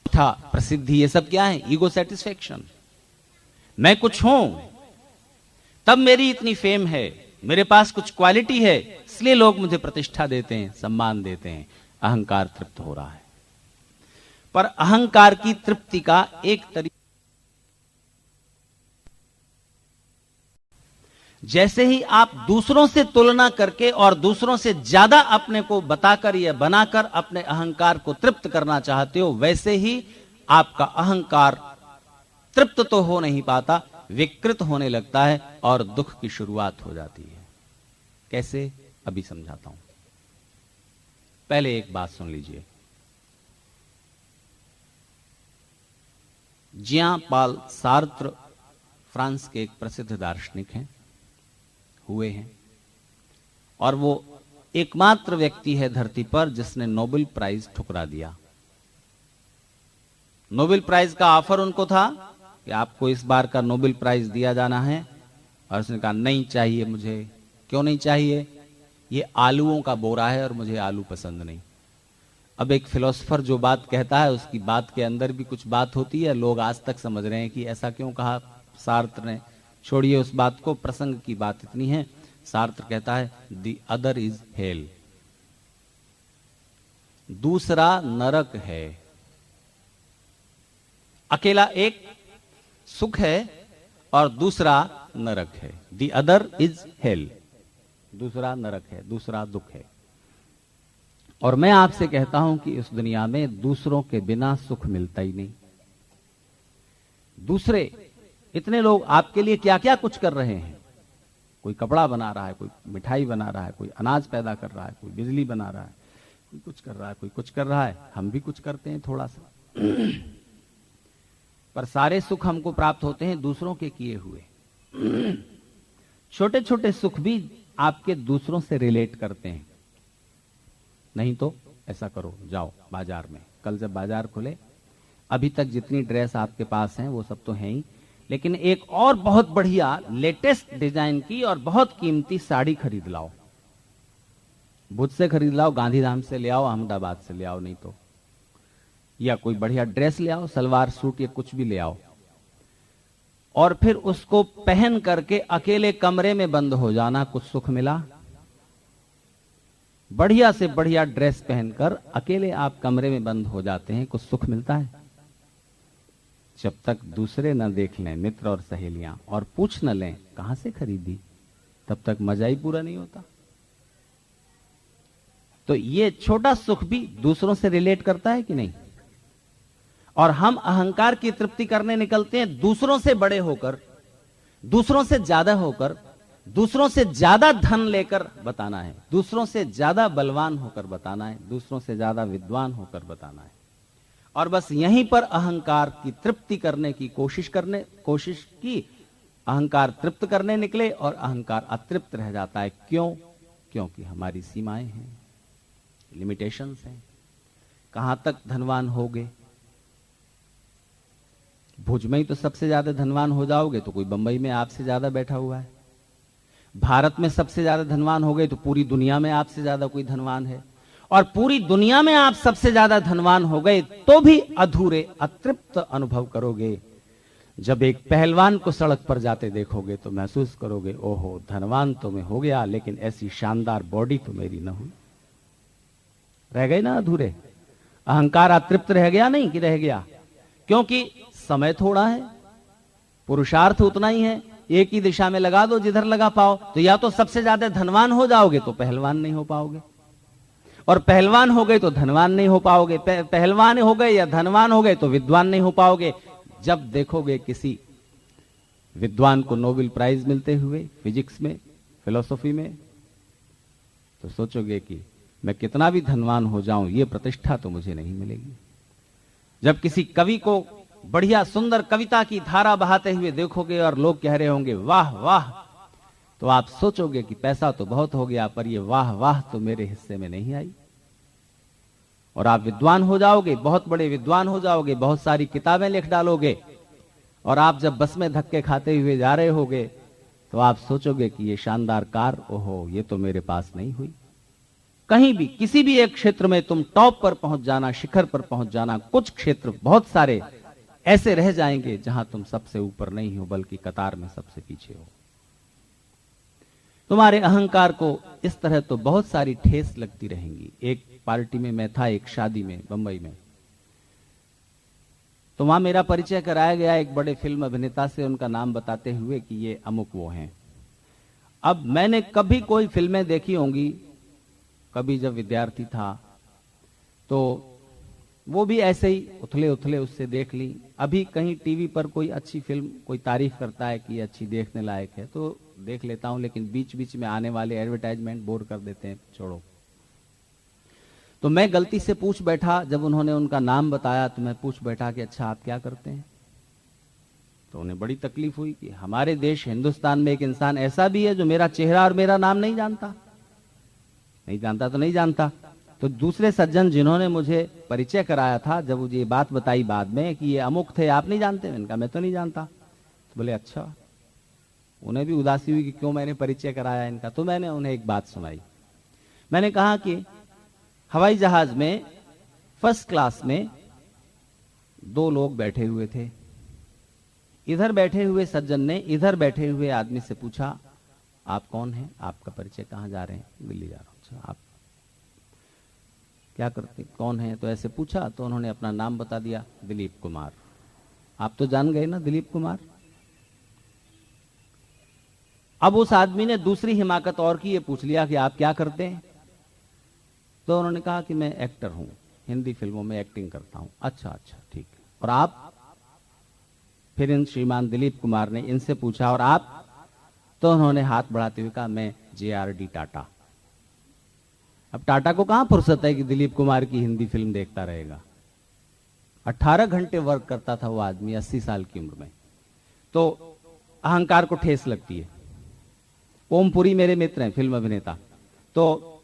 था प्रसिद्धि, ये सब क्या है? Ego satisfaction. मैं कुछ हूं, तब मेरी इतनी फेम है, मेरे पास कुछ क्वालिटी है, इसलिए लोग मुझे प्रतिष्ठा देते हैं, सम्मान देते हैं। अहंकार तृप्त हो रहा है। पर अहंकार की तृप्ति का एक तरीका, जैसे ही आप दूसरों से तुलना करके और दूसरों से ज्यादा अपने को बताकर या बनाकर अपने अहंकार को तृप्त करना चाहते हो, वैसे ही आपका अहंकार तृप्त तो हो नहीं पाता, विकृत होने लगता है और दुख की शुरुआत हो जाती है। कैसे? अभी समझाता हूं। पहले एक बात सुन लीजिए। जियां पाल सार्त्र फ्रांस के एक प्रसिद्ध दार्शनिक हैं, हुए हैं, और वो एकमात्र व्यक्ति है धरती पर जिसने नोबेल प्राइज ठुकरा दिया। नोबेल प्राइज का ऑफर उनको था कि आपको इस बार का नोबेल प्राइज दिया जाना है, और उसने कहा नहीं चाहिए मुझे, क्यों नहीं चाहिए? ये आलूओं का बोरा है और मुझे आलू पसंद नहीं। अब एक फिलोसोफर जो बात कहता है उसकी बात के अंदर भी कुछ बात होती है। लोग आज तक समझ रहे हैं कि ऐसा क्यों कहा सार्त्र ने। छोड़िए उस बात को, प्रसंग की बात इतनी है। सार्त्र कहता है द अदर इज हेल, दूसरा नरक है। अकेला एक सुख है और दूसरा नरक है। द अदर इज हेल, दूसरा नरक है, दूसरा दुख है। और मैं आपसे कहता हूं कि इस दुनिया में दूसरों के बिना सुख मिलता ही नहीं। दूसरे इतने लोग आपके लिए क्या क्या कुछ कर रहे हैं। कोई कपड़ा बना रहा है, कोई मिठाई बना रहा है, कोई अनाज पैदा कर रहा है, कोई बिजली बना रहा है, कोई कुछ कर रहा है, कोई कुछ कर रहा है। हम भी कुछ करते हैं थोड़ा सा, पर सारे सुख हमको प्राप्त होते हैं दूसरों के किए हुए। छोटे छोटे सुख भी आपके दूसरों से रिलेट करते हैं। नहीं तो ऐसा करो, जाओ बाजार में, कल जब बाजार खुले, अभी तक जितनी ड्रेस आपके पास हैं वो सब तो है ही, लेकिन एक और बहुत बढ़िया लेटेस्ट डिजाइन की और बहुत कीमती साड़ी खरीद लाओ। भुज से खरीद लाओ, गांधीधाम से ले आओ, अहमदाबाद से ले आओ, नहीं तो या कोई बढ़िया ड्रेस ले आओ, सलवार सूट या कुछ भी ले आओ, और फिर उसको पहन करके अकेले कमरे में बंद हो जाना। कुछ सुख मिला? बढ़िया से बढ़िया ड्रेस पहनकर अकेले आप कमरे में बंद हो जाते हैं, कुछ सुख मिलता है? जब तक दूसरे न देख लें, मित्र और सहेलियां, और पूछ न लें कहां से खरीदी, तब तक मजा ही पूरा नहीं होता। तो ये छोटा सुख भी दूसरों से रिलेट करता है कि नहीं? और हम अहंकार की तृप्ति करने निकलते हैं दूसरों से बड़े होकर, दूसरों से ज्यादा होकर, दूसरों से ज्यादा धन लेकर बताना है, दूसरों से ज्यादा बलवान होकर बताना है, दूसरों से ज्यादा विद्वान होकर बताना है। और बस यहीं पर अहंकार की तृप्ति करने की कोशिश की, अहंकार तृप्त करने निकले और अहंकार अतृप्त रह जाता है। क्यों? क्योंकि हमारी सीमाएं हैं, लिमिटेशंस हैं। कहां तक धनवान होगे? भुज में ही तो सबसे ज्यादा धनवान हो जाओगे तो कोई बंबई में आपसे ज्यादा बैठा हुआ है। भारत में सबसे ज्यादा धनवान हो गए तो पूरी दुनिया में आपसे ज्यादा कोई धनवान है। और पूरी दुनिया में आप सबसे ज्यादा धनवान हो गए तो भी अधूरे, अतृप्त अनुभव करोगे। जब एक पहलवान को सड़क पर जाते देखोगे तो महसूस करोगे, ओहो धनवान तो मैं हो गया, लेकिन ऐसी शानदार बॉडी तो मेरी न हुई। रह गए ना अधूरे। अहंकार अतृप्त रह गया नहीं कि रह गया? क्योंकि समय थोड़ा है, पुरुषार्थ उतना ही है। एक ही दिशा में लगा दो जिधर लगा पाओ, तो या तो सबसे ज्यादा धनवान हो जाओगे तो पहलवान नहीं हो पाओगे, और पहलवान हो गए तो धनवान नहीं हो पाओगे, पहलवान हो गए या धनवान हो गए तो विद्वान नहीं हो पाओगे। जब देखोगे किसी विद्वान को नोबेल प्राइज मिलते हुए फिजिक्स में, फिलोसॉफी में, तो सोचोगे कि मैं कितना भी धनवान हो जाऊं, ये प्रतिष्ठा तो मुझे नहीं मिलेगी। जब किसी कवि को बढ़िया सुंदर कविता की धारा बहाते हुए देखोगे और लोग कह रहे होंगे वाह वाह, तो आप सोचोगे कि पैसा तो बहुत हो गया, पर ये वाह वाह तो मेरे हिस्से में नहीं आई। और आप विद्वान हो जाओगे, बहुत बड़े विद्वान हो जाओगे, बहुत सारी किताबें लिख डालोगे, और आप जब बस में धक्के खाते हुए जा रहे होगे तो आप सोचोगे कि ये शानदार कार, ओहो ये तो मेरे पास नहीं हुई। कहीं भी किसी भी एक क्षेत्र में तुम टॉप पर पहुंच जाना, शिखर पर पहुंच जाना, कुछ क्षेत्र बहुत सारे ऐसे रह जाएंगे जहां तुम सबसे ऊपर नहीं हो बल्कि कतार में सबसे पीछे हो। तुम्हारे अहंकार को इस तरह तो बहुत सारी ठेस लगती रहेंगी। एक पार्टी में मैं था, एक शादी में बंबई में, तो वहां मेरा परिचय कराया गया एक बड़े फिल्म अभिनेता से, उनका नाम बताते हुए कि ये अमुक वो हैं। अब मैंने कभी कोई फिल्में देखी होंगी, कभी जब विद्यार्थी था तो वो भी ऐसे ही उथले उथले उससे देख ली। अभी कहीं टीवी पर कोई अच्छी फिल्म कोई तारीफ करता है कि ये अच्छी देखने लायक है तो देख लेता हूं, लेकिन बीच बीच में आने वाले एडवर्टाइजमेंट बोर कर देते हैं, छोड़ो। तो मैं गलती से पूछ बैठा, जब उन्होंने उनका नाम बताया तो मैं पूछ बैठा कि अच्छा आप क्या करते हैं? तो उन्हें बड़ी तकलीफ हुई कि हमारे देश हिंदुस्तान में एक इंसान ऐसा भी है जो मेरा चेहरा और मेरा नाम नहीं जानता। नहीं जानता तो नहीं जानता। तो दूसरे सज्जन जिन्होंने मुझे परिचय कराया था, जब मुझे ये बात बताई बाद में कि ये अमुक थे, आप नहीं जानते? मैंने कहा मैं तो नहीं जानता। तो बोले अच्छा। उन्हें भी उदासी हुई कि क्यों मैंने परिचय कराया इनका। तो मैंने उन्हें एक बात सुनाई। मैंने कहा कि हवाई जहाज में फर्स्ट क्लास में 2 लोग बैठे हुए थे। इधर बैठे हुए सज्जन ने इधर बैठे हुए आदमी से पूछा, आप कौन हैं, आपका परिचय, कहाँ जा रहे हैं? दिल्ली जा रहा हूं। अच्छा, आप क्या करते, कौन है? तो ऐसे पूछा तो उन्होंने अपना नाम बता दिया, दिलीप कुमार। आप तो जान गए ना दिलीप कुमार। अब उस आदमी ने दूसरी हिमाकत और की, ये पूछ लिया कि आप क्या करते हैं? तो उन्होंने कहा कि मैं एक्टर हूं, हिंदी फिल्मों में एक्टिंग करता हूं। अच्छा अच्छा, ठीक है। और आप? फिर इन श्रीमान दिलीप कुमार ने इनसे पूछा, और आप? तो उन्होंने हाथ बढ़ाते हुए कहा, मैं JRD टाटा। अब टाटा को कहां फुर्सत है कि दिलीप कुमार की हिंदी फिल्म देखता रहेगा। 18 घंटे वर्क करता था वो आदमी 80 साल की उम्र में। तो अहंकार को ठेस लगती है। ओमपुरी मेरे मित्र हैं, फिल्म अभिनेता। तो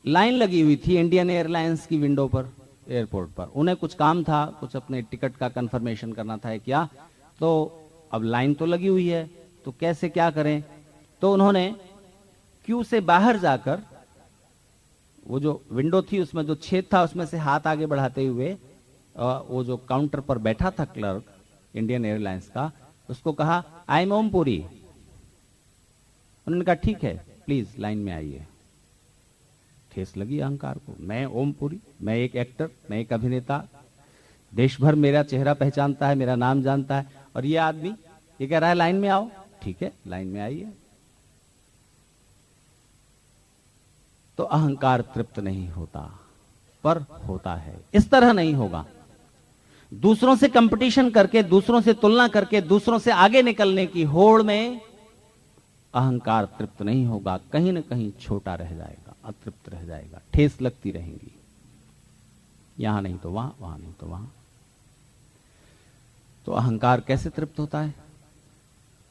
लाइन लगी हुई थी इंडियन एयरलाइंस की विंडो पर, एयरपोर्ट पर। उन्हें कुछ काम था, कुछ अपने टिकट का कंफर्मेशन करना था क्या। तो अब लाइन तो लगी हुई है, तो कैसे क्या करें। तो उन्होंने क्यू से बाहर जाकर वो जो विंडो थी उसमें जो छेद था उसमें से हाथ आगे बढ़ाते हुए वो जो काउंटर पर बैठा था क्लर्क इंडियन एयरलाइंस का, उसको कहा, आई एम ओमपुरी। उन्होंने कहा ठीक है, प्लीज लाइन में आइए। ठेस लगी अहंकार को। मैं ओमपुरी, मैं एक एक्टर, मैं एक अभिनेता, देश भर मेरा चेहरा पहचानता है, मेरा नाम जानता है, और ये आदमी ये कह रहा है लाइन में आओ। ठीक है, लाइन में आइए। तो अहंकार तृप्त नहीं होता, पर होता है। इस तरह नहीं होगा। दूसरों से कंपटीशन करके, दूसरों से तुलना करके, दूसरों से आगे निकलने की होड़ में अहंकार तृप्त नहीं होगा, कहीं ना कहीं छोटा रह जाएगा, अतृप्त रह जाएगा, ठेस लगती रहेंगी। यहां नहीं तो वहां, वहां नहीं तो वहां। तो अहंकार कैसे तृप्त होता है?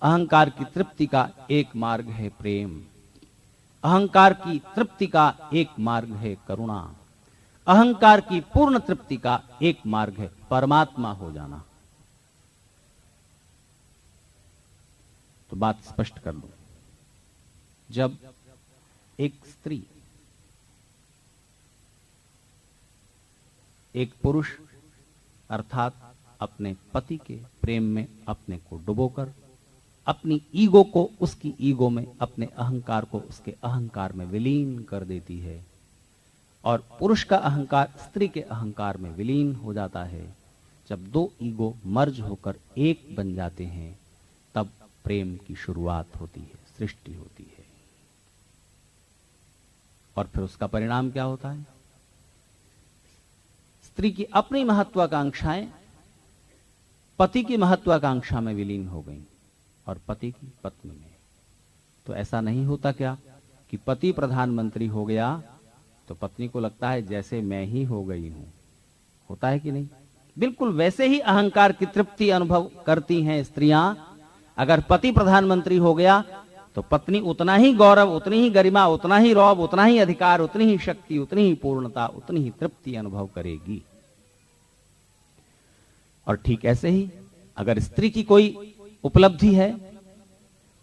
अहंकार की तृप्ति का एक मार्ग है प्रेम। अहंकार की तृप्ति का एक मार्ग है करुणा। अहंकार की पूर्ण तृप्ति का एक मार्ग है परमात्मा हो जाना। तो बात स्पष्ट कर दूं, जब एक स्त्री एक पुरुष अर्थात अपने पति के प्रेम में अपने को डुबोकर अपनी ईगो को उसकी ईगो में, अपने अहंकार को उसके अहंकार में विलीन कर देती है, और पुरुष का अहंकार स्त्री के अहंकार में विलीन हो जाता है, जब 2 ईगो मर्ज होकर एक बन जाते हैं, तब प्रेम की शुरुआत होती है, सृष्टि होती है। और फिर उसका परिणाम क्या होता है? स्त्री की अपनी महत्वाकांक्षाएं पति की महत्वाकांक्षा में विलीन हो गई, और पति की पत्नी में। तो ऐसा नहीं होता क्या कि पति प्रधानमंत्री हो गया तो पत्नी को लगता है जैसे मैं ही हो गई हूं? होता है कि नहीं? बिल्कुल वैसे ही अहंकार की तृप्ति अनुभव करती हैं स्त्रियां। अगर पति प्रधानमंत्री हो गया तो पत्नी उतना ही गौरव, उतनी ही गरिमा, उतना ही रौब, उतना ही अधिकार, उतनी ही शक्ति, उतनी ही पूर्णता, उतनी ही तृप्ति अनुभव करेगी। और ठीक ऐसे ही अगर स्त्री की कोई उपलब्धि है,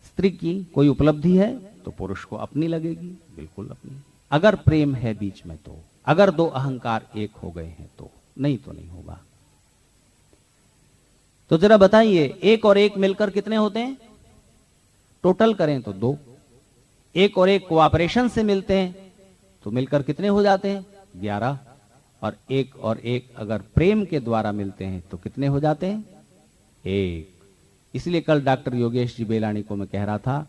स्त्री की कोई उपलब्धि है, तो पुरुष को अपनी लगेगी, बिल्कुल अपनी। अगर प्रेम है बीच में तो, अगर 2 अहंकार एक हो गए हैं तो, नहीं तो नहीं होगा। तो जरा बताइए, 1 और 1 मिलकर कितने होते हैं? टोटल करें तो 2। 1 और 1 कोऑपरेशन से मिलते हैं तो मिलकर कितने हो जाते हैं? 11। और 1 और 1 अगर प्रेम के द्वारा मिलते हैं तो कितने हो जाते हैं? 1। इसलिए कल डॉक्टर योगेश जी बेलानी को मैं कह रहा था,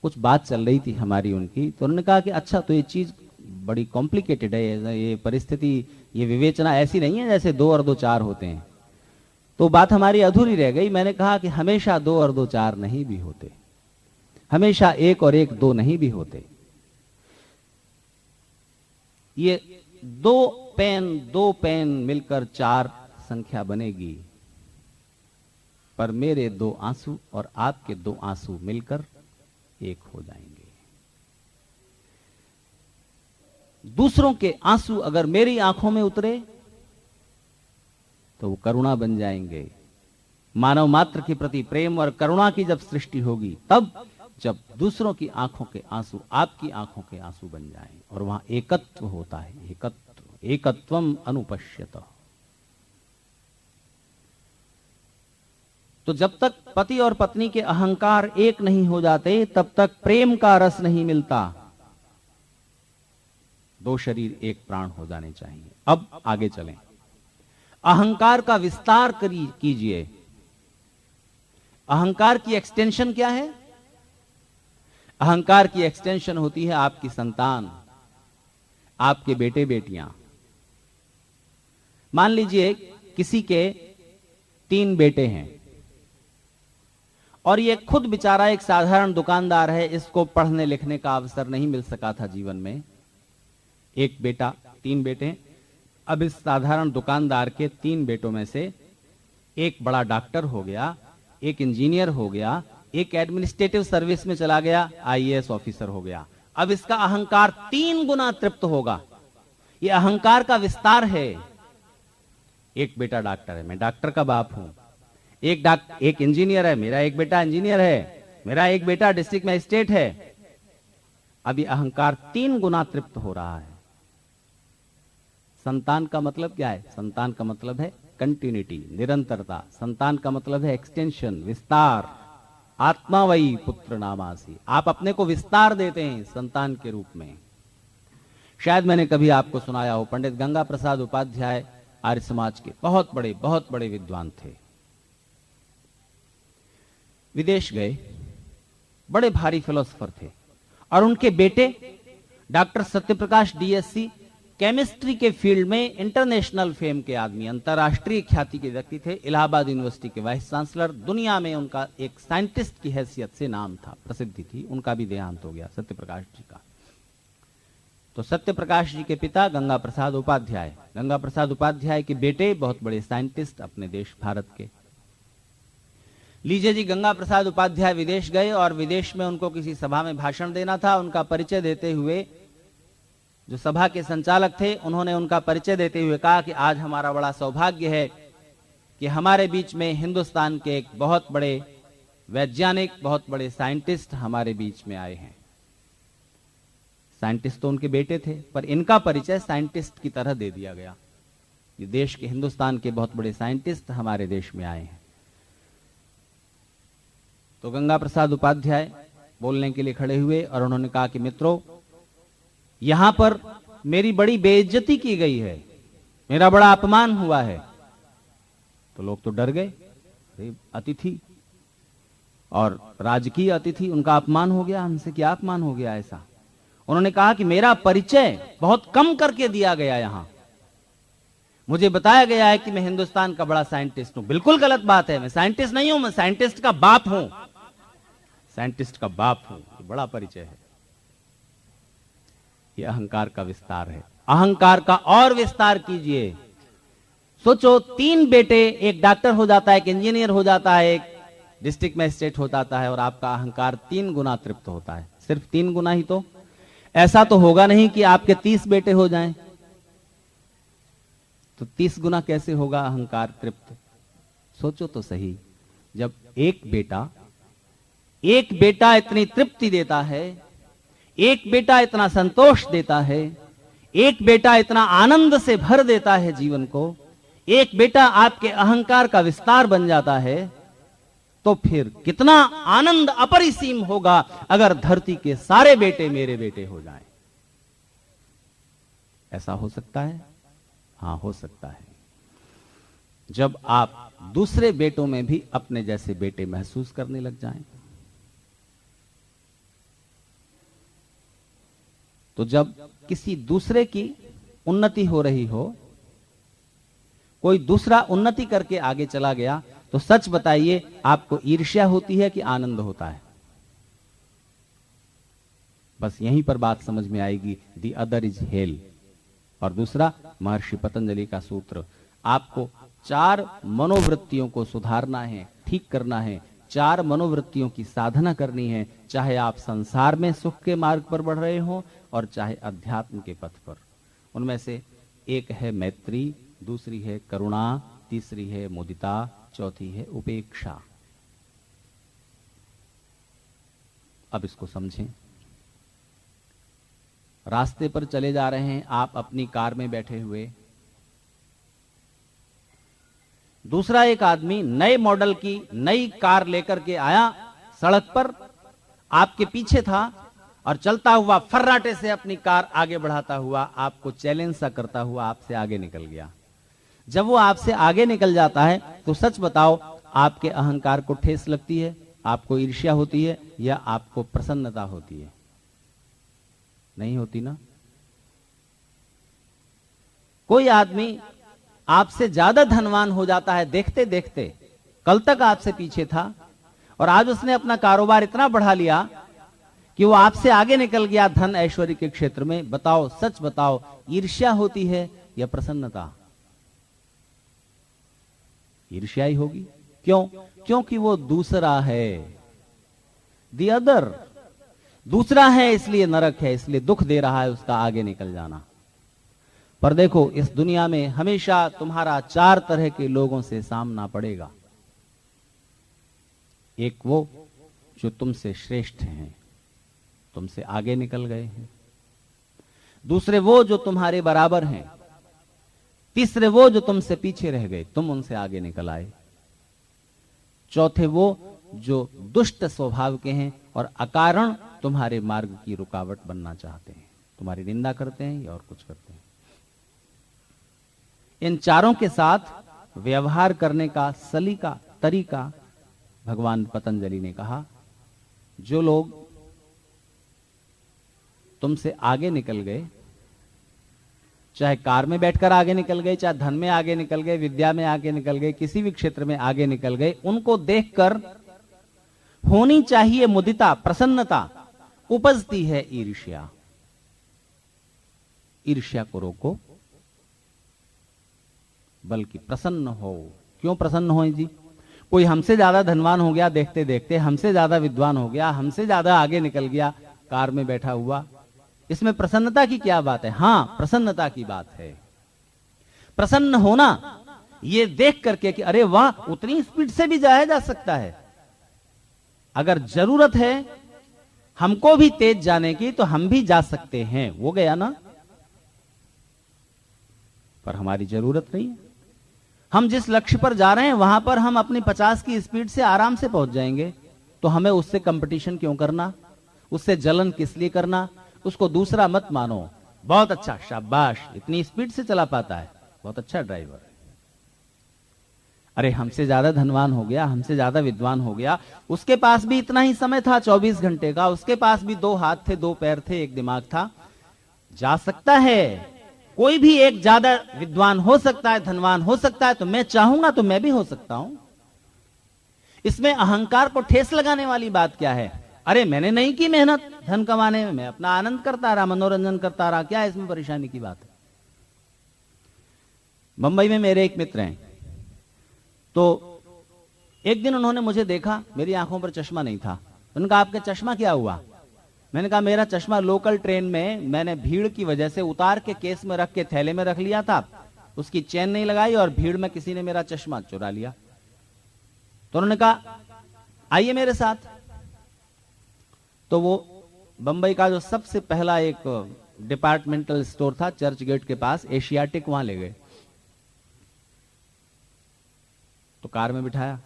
कुछ बात चल रही थी हमारी उनकी, तो उन्होंने कहा कि अच्छा, तो ये चीज बड़ी कॉम्प्लिकेटेड है, ये परिस्थिति, ये विवेचना ऐसी नहीं है जैसे 2 और 2 4 होते हैं। तो बात हमारी अधूरी रह गई। मैंने कहा कि हमेशा 2 और 2 4 नहीं भी होते, हमेशा 1 और 1 2 नहीं भी होते। ये 2 पेन मिलकर 4 संख्या बनेगी, पर मेरे 2 आंसू और आपके 2 आंसू मिलकर 1 हो जाएंगे। दूसरों के आंसू अगर मेरी आंखों में उतरे तो वो करुणा बन जाएंगे, मानव मात्र के प्रति प्रेम और करुणा की जब सृष्टि होगी, तब जब दूसरों की आंखों के आंसू आपकी आंखों के आंसू बन जाएं, और वहां एकत्व होता है, एकत्वम अनुपश्यत। तो जब तक पति और पत्नी के अहंकार एक नहीं हो जाते, तब तक प्रेम का रस नहीं मिलता। दो शरीर एक प्राण हो जाने चाहिए। अब आगे चलें। अहंकार का विस्तार कीजिए। अहंकार की एक्सटेंशन क्या है? अहंकार की एक्सटेंशन होती है आपकी संतान, आपके बेटे बेटियां। मान लीजिए किसी के 3 बेटे हैं, और ये खुद बेचारा एक साधारण दुकानदार है, इसको पढ़ने लिखने का अवसर नहीं मिल सका था जीवन में। एक बेटा, 3 बेटे हैं। अब इस साधारण दुकानदार के 3 बेटों में से एक बड़ा डॉक्टर हो गया, एक इंजीनियर हो गया, एक एडमिनिस्ट्रेटिव सर्विस में चला गया, आईएएस ऑफिसर हो गया। अब इसका अहंकार 3 गुना तृप्त होगा। यह अहंकार का विस्तार है। एक बेटा डॉक्टर है, मैं डॉक्टर का बाप हूं। एक इंजीनियर है, मेरा एक बेटा इंजीनियर है। मेरा एक बेटा डिस्ट्रिक्ट मजिस्ट्रेट है। अब यह अहंकार 3 गुना तृप्त हो रहा है। संतान का मतलब क्या है? संतान का मतलब है कंटिन्यूटी, निरंतरता। संतान का मतलब है एक्सटेंशन, विस्तार। आत्मा वही पुत्र नामासी। आप अपने को विस्तार देते हैं संतान के रूप में। शायद मैंने कभी आपको सुनाया हो, पंडित गंगा प्रसाद उपाध्याय आर्य समाज के बहुत बड़े विद्वान थे। विदेश गए, बड़े भारी फिलोसोफर थे, और उनके बेटे डॉक्टर सत्यप्रकाश डीएससी केमिस्ट्री के फील्ड में इंटरनेशनल फेम के आदमी, अंतरराष्ट्रीय ख्याति के व्यक्ति थे। इलाहाबाद यूनिवर्सिटी के वाइस चांसलर, दुनिया में उनका एक साइंटिस्ट की हैसियत से नाम था, प्रसिद्धि थी। उनका भी देहांत हो गया, सत्यप्रकाश जी का। तो सत्यप्रकाश जी के पिता गंगा प्रसाद उपाध्याय, गंगा प्रसाद उपाध्याय के बेटे बहुत बड़े साइंटिस्ट अपने देश भारत के। लीजिए जी, गंगा प्रसाद उपाध्याय विदेश गए, और विदेश में उनको किसी सभा में भाषण देना था। उनका परिचय देते हुए जो सभा के संचालक थे, उन्होंने उनका परिचय देते हुए कहा कि आज हमारा बड़ा सौभाग्य है कि हमारे बीच में हिंदुस्तान के एक बहुत बड़े वैज्ञानिक, बहुत बड़े साइंटिस्ट हमारे बीच में आए हैं। साइंटिस्ट तो उनके बेटे थे, पर इनका परिचय साइंटिस्ट की तरह दे दिया गया। ये देश के, हिंदुस्तान के बहुत बड़े साइंटिस्ट हमारे देश में आए हैं। तो गंगा प्रसाद उपाध्याय बोलने के लिए खड़े हुए, और उन्होंने कहा कि मित्रों, यहां पर मेरी बड़ी बेइज्जती की गई है, मेरा बड़ा अपमान हुआ है। तो लोग तो डर गए, अरे अतिथि और राजकीय अतिथि, उनका अपमान हो गया, हमसे क्या अपमान हो गया ऐसा? उन्होंने कहा कि मेरा परिचय बहुत कम करके दिया गया। यहां मुझे बताया गया है कि मैं हिंदुस्तान का बड़ा साइंटिस्ट हूं। बिल्कुल गलत बात है, मैं साइंटिस्ट नहीं हूं, मैं साइंटिस्ट का बाप हूं। साइंटिस्ट का बाप हूं, ये बड़ा परिचय है। ये अहंकार का विस्तार है। अहंकार का और विस्तार कीजिए। सोचो, 3 बेटे, एक डॉक्टर हो जाता है, एक इंजीनियर हो जाता है, एक डिस्ट्रिक्ट मजिस्ट्रेट हो जाता है, और आपका अहंकार 3 गुना तृप्त होता है। सिर्फ 3 गुना ही तो, ऐसा तो होगा नहीं कि आपके 30 बेटे हो जाएं। तो 30 गुना कैसे होगा अहंकार तृप्त? सोचो तो सही। जब एक बेटा इतनी तृप्ति देता है, एक बेटा इतना संतोष देता है, एक बेटा इतना आनंद से भर देता है जीवन को, एक बेटा आपके अहंकार का विस्तार बन जाता है, तो फिर कितना आनंद अपरिसीम होगा अगर धरती के सारे बेटे मेरे बेटे हो जाएं। ऐसा हो सकता है? हां, हो सकता है। जब आप दूसरे बेटों में भी अपने जैसे बेटे महसूस करने लग जाएं। तो जब किसी दूसरे की उन्नति हो रही हो, कोई दूसरा उन्नति करके आगे चला गया, तो सच बताइए, आपको ईर्ष्या होती है कि आनंद होता है? बस यहीं पर बात समझ में आएगी। The other is hello. और दूसरा, महर्षि पतंजलि का सूत्र, आपको 4 मनोवृत्तियों को सुधारना है, ठीक करना है। 4 मनोवृत्तियों की साधना करनी है, चाहे आप संसार में सुख के मार्ग पर बढ़ रहे हो और चाहे अध्यात्म के पथ पर। उनमें से एक है मैत्री, दूसरी है करुणा, तीसरी है मुदिता, चौथी है उपेक्षा। अब इसको समझें। रास्ते पर चले जा रहे हैं, आप अपनी कार में बैठे हुए, दूसरा एक आदमी नए मॉडल की नई कार लेकर के आया, सड़क पर आपके पीछे था और चलता हुआ फर्राटे से अपनी कार आगे बढ़ाता हुआ आपको चैलेंज सा करता हुआ आपसे आगे निकल गया। जब वो आपसे आगे निकल जाता है तो सच बताओ, आपके अहंकार को ठेस लगती है, आपको ईर्ष्या होती है या आपको प्रसन्नता होती है? नहीं होती ना। कोई आदमी आपसे ज्यादा धनवान हो जाता है देखते देखते, कल तक आपसे पीछे था और आज उसने अपना कारोबार इतना बढ़ा लिया कि वो आपसे आगे निकल गया धन ऐश्वर्य के क्षेत्र में। बताओ, सच बताओ, ईर्ष्या होती है या प्रसन्नता? ईर्ष्या ही होगी। क्यों? क्योंकि वो दूसरा है, दी अदर, दूसरा है, इसलिए नरक है, इसलिए दुख दे रहा है उसका आगे निकल जाना। पर देखो, इस दुनिया में हमेशा तुम्हारा 4 तरह के लोगों से सामना पड़ेगा। एक वो जो तुमसे श्रेष्ठ हैं, तुमसे आगे निकल गए हैं। दूसरे वो जो तुम्हारे बराबर हैं। तीसरे वो जो तुमसे पीछे रह गए, तुम उनसे आगे निकल आए। चौथे वो जो दुष्ट स्वभाव के हैं और अकारण तुम्हारे मार्ग की रुकावट बनना चाहते हैं, तुम्हारी निंदा करते हैं या और कुछ करते हैं। इन चारों के साथ व्यवहार करने का सलीका, तरीका भगवान पतंजलि ने कहा। जो लोग तुमसे आगे निकल गए, चाहे कार में बैठकर आगे निकल गए, चाहे धन में आगे निकल गए, विद्या में आगे निकल गए, किसी भी क्षेत्र में आगे निकल गए, उनको देखकर होनी चाहिए मुदिता, प्रसन्नता, उपजती है ईर्ष्या। ईर्ष्या को रोको, बल्कि प्रसन्न हो। क्यों प्रसन्न हो जी? कोई हमसे ज्यादा धनवान हो गया देखते देखते, हमसे ज्यादा विद्वान हो गया, हमसे ज्यादा आगे निकल गया कार में बैठा हुआ, इसमें प्रसन्नता की क्या बात है? हां, प्रसन्नता की बात है। प्रसन्न होना ये देख करके कि अरे वाह, उतनी स्पीड से भी जाया जा सकता है। अगर जरूरत है हमको भी तेज जाने की तो हम भी जा सकते हैं, वो गया ना। पर हमारी जरूरत नहीं है। हम जिस लक्ष्य पर जा रहे हैं वहां पर हम अपनी 50 की स्पीड से आराम से पहुंच जाएंगे, तो हमें उससे कंपटीशन क्यों करना? उससे जलन किस लिए करना? उसको दूसरा मत मानो। बहुत अच्छा, शाबाश, इतनी स्पीड से चला पाता है, बहुत अच्छा ड्राइवर है। अरे हमसे ज्यादा धनवान हो गया, हमसे ज्यादा विद्वान हो गया, उसके पास भी इतना ही समय था 24 घंटे का, उसके पास भी 2 हाथ थे, 2 पैर थे, एक दिमाग था, जा सकता है। कोई भी एक ज्यादा विद्वान हो सकता है, धनवान हो सकता है, तो मैं चाहूंगा तो मैं भी हो सकता हूं। इसमें अहंकार को ठेस लगाने वाली बात क्या है? अरे मैंने नहीं की मेहनत धन कमाने में, मैं अपना आनंद करता रहा, मनोरंजन करता रहा, क्या इसमें परेशानी की बात है? मुंबई में मेरे एक मित्र हैं, तो एक दिन उन्होंने मुझे देखा, मेरी आंखों पर चश्मा नहीं था। उन्होंने कहा आपका चश्मा क्या हुआ? मैंने कहा मेरा चश्मा लोकल ट्रेन में मैंने भीड़ की वजह से उतार के केस में रख के थैले में रख लिया था, उसकी चेन नहीं लगाई और भीड़ में किसी ने मेरा चश्मा चुरा लिया। तो उन्होंने कहा आइए मेरे साथ। तो वो बंबई का जो सबसे पहला एक डिपार्टमेंटल स्टोर था चर्च गेट के पास, एशियाटिक, वहां ले गए। तो कार में बिठाया,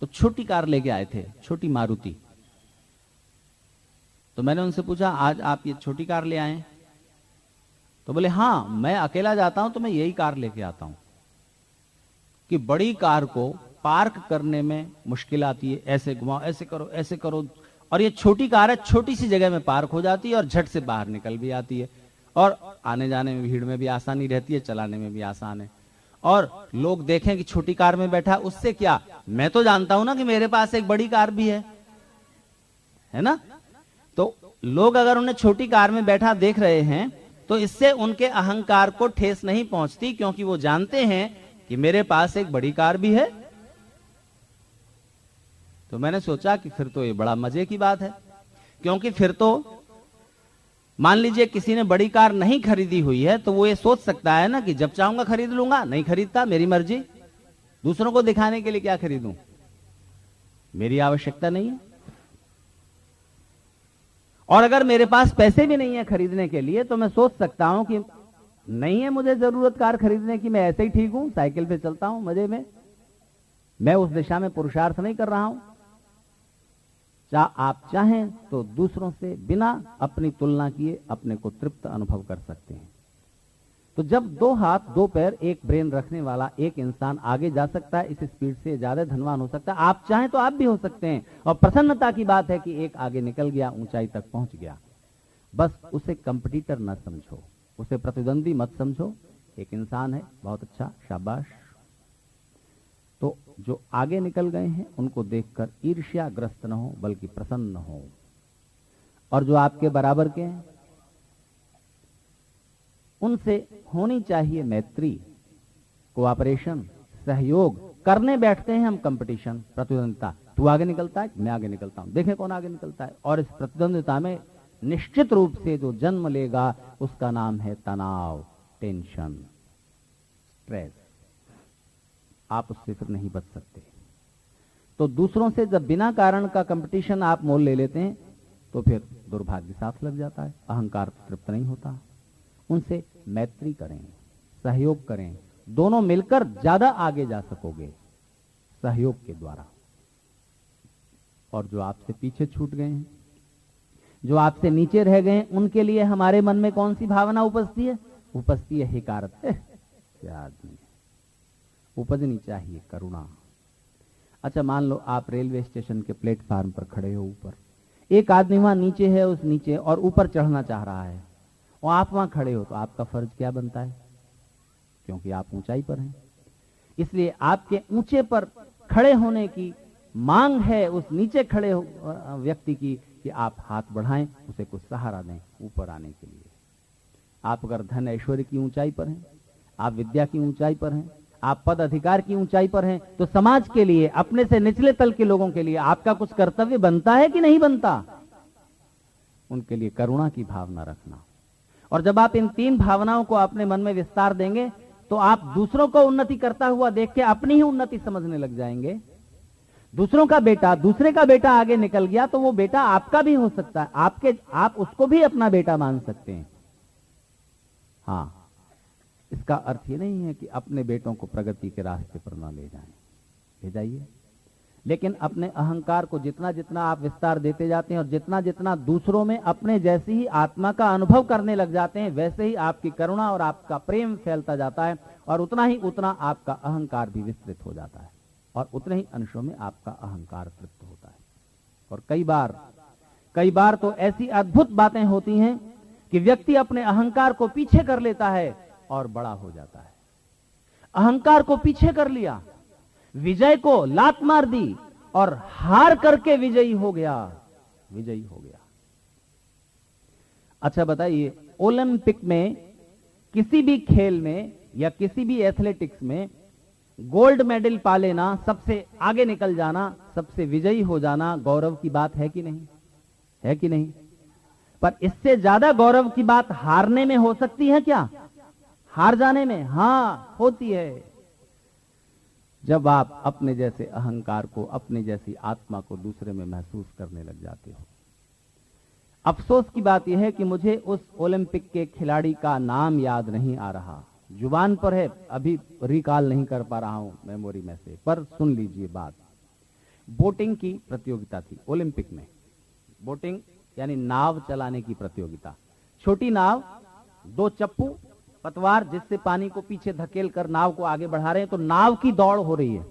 तो छोटी कार लेके आए थे, छोटी मारुति। तो मैंने उनसे पूछा आज आप ये छोटी कार ले आए? तो बोले हाँ, मैं अकेला जाता हूं तो मैं यही कार लेके आता हूं, कि बड़ी कार को पार्क करने में मुश्किल आती है, ऐसे घुमाओ, ऐसे करो, ऐसे करो, और ये छोटी कार है, छोटी सी जगह में पार्क हो जाती है और झट से बाहर निकल भी आती है, और आने जाने में भीड़ में भी आसानी रहती है, चलाने में भी आसान है। और लोग देखें कि छोटी कार में बैठा, उससे क्या, मैं तो जानता हूं ना कि मेरे पास एक बड़ी कार भी है ना। तो लोग अगर उन्हें छोटी कार में बैठा देख रहे हैं तो इससे उनके अहंकार को ठेस नहीं पहुंचती, क्योंकि वो जानते हैं कि मेरे पास एक बड़ी कार भी है। तो मैंने सोचा कि फिर तो ये बड़ा मजे की बात है, क्योंकि फिर तो मान लीजिए किसी ने बड़ी कार नहीं खरीदी हुई है तो वो ये सोच सकता है ना कि जब चाहूंगा खरीद लूंगा, नहीं खरीदता, मेरी मर्जी। दूसरों को दिखाने के लिए क्या खरीदूं? मेरी आवश्यकता नहीं है। और अगर मेरे पास पैसे भी नहीं है खरीदने के लिए तो मैं सोच सकता हूं कि नहीं है मुझे जरूरत कार खरीदने की, मैं ऐसे ही ठीक हूं, साइकिल पे चलता हूं मजे में, मैं उस दिशा में पुरुषार्थ नहीं कर रहा हूं। आप चाहें तो दूसरों से बिना अपनी तुलना किए अपने को तृप्त अनुभव कर सकते हैं। तो जब 2 हाथ 2 पैर 1 ब्रेन रखने वाला एक इंसान आगे जा सकता है, इस स्पीड से ज्यादा धनवान हो सकता है। आप चाहें तो आप भी हो सकते हैं। और प्रसन्नता की बात है कि एक आगे निकल गया, ऊंचाई तक पहुंच गया। बस उसे कंपटीटर न समझो, उसे प्रतिद्वंदी मत समझो। एक इंसान है, बहुत अच्छा, शाबाश। तो जो आगे निकल गए हैं उनको देखकर ईर्ष्याग्रस्त न हो, बल्कि प्रसन्न हो। और जो आपके बराबर के हैं उनसे होनी चाहिए मैत्री, कोऑपरेशन, सहयोग। करने बैठते हैं हम कंपटीशन, प्रतिद्वंदिता। तू आगे निकलता है, मैं आगे निकलता हूं, देखें कौन आगे निकलता है। और इस प्रतिद्वंदिता में निश्चित रूप से जो जन्म लेगा उसका नाम है तनाव, टेंशन, स्ट्रेस। आप उससे फिर नहीं बच सकते। तो दूसरों से जब बिना कारण का कंपटीशन आप मोल ले लेते हैं तो फिर दुर्भाग्य साथ लग जाता है, अहंकार तृप्त नहीं होता। उनसे मैत्री करें, सहयोग करें, दोनों मिलकर ज्यादा आगे जा सकोगे सहयोग के द्वारा। और जो आपसे पीछे छूट गए हैं, जो आपसे नीचे रह गए हैं, उनके लिए हमारे मन में कौन सी भावना उपजती है? उपजती है हिकारत। क्या आदमी, उपजनी चाहिए करुणा। अच्छा, मान लो आप रेलवे स्टेशन के प्लेटफार्म पर खड़े हो, ऊपर एक आदमी वहां नीचे है, उस नीचे और ऊपर चढ़ना चाह रहा है, और आप वहां खड़े हो, तो आपका फर्ज क्या बनता है? क्योंकि आप ऊंचाई पर हैं, इसलिए आपके ऊंचे पर खड़े होने की मांग है उस नीचे खड़े व्यक्ति की कि आप हाथ बढ़ाएं, उसे कुछ सहारा दें ऊपर आने के लिए। आप अगर धन ऐश्वर्य की ऊंचाई पर हैं, आप विद्या की ऊंचाई पर हैं, आप पद अधिकार की ऊंचाई पर हैं, तो समाज के लिए, अपने से निचले तल के लोगों के लिए आपका कुछ कर्तव्य बनता है कि नहीं बनता? उनके लिए करुणा की भावना रखना। और जब आप इन 3 भावनाओं को अपने मन में विस्तार देंगे तो आप दूसरों को उन्नति करता हुआ देख के अपनी ही उन्नति समझने लग जाएंगे। दूसरों का बेटा, दूसरे का बेटा आगे निकल गया तो वो बेटा आपका भी हो सकता है, आप उसको भी अपना बेटा मान सकते हैं। हाँ, इसका अर्थ ये नहीं है कि अपने बेटों को प्रगति के रास्ते पर ना ले जाएं, ले जाइए, लेकिन अपने अहंकार को जितना जितना आप विस्तार देते जाते हैं और जितना जितना दूसरों में अपने जैसी ही आत्मा का अनुभव करने लग जाते हैं, वैसे ही आपकी करुणा और आपका प्रेम फैलता जाता है, और उतना ही उतना आपका अहंकार भी विस्तृत हो जाता है, और उतने ही अंशों में आपका अहंकार तृप्त होता है। और कई बार तो ऐसी अद्भुत बातें होती हैं कि व्यक्ति अपने अहंकार को पीछे कर लेता है और बड़ा हो जाता है। अहंकार को पीछे कर लिया, विजय को लात मार दी और हार करके विजयी हो गया। अच्छा बताइए, ओलंपिक में, किसी भी खेल में या किसी भी एथलेटिक्स में गोल्ड मेडल पा लेना, सबसे आगे निकल जाना, सबसे विजयी हो जाना गौरव की बात है कि नहीं? है कि नहीं? पर इससे ज्यादा गौरव की बात हारने में हो सकती है क्या? हार जाने में? हां, होती है। जब आप अपने जैसे अहंकार को, अपने जैसी आत्मा को दूसरे में महसूस करने लग जाते हो। अफसोस की बात यह है कि मुझे उस ओलंपिक के खिलाड़ी का नाम याद नहीं आ रहा, जुबान पर है, अभी रिकॉल नहीं कर पा रहा हूं मेमोरी में से, पर सुन लीजिए बात। बोटिंग की प्रतियोगिता थी ओलंपिक में। बोटिंग यानी नाव चलाने की प्रतियोगिता। छोटी नाव, 2 चप्पू, पतवार, जिससे पानी को पीछे धकेल कर नाव को आगे बढ़ा रहे हैं, तो नाव की दौड़ हो रही है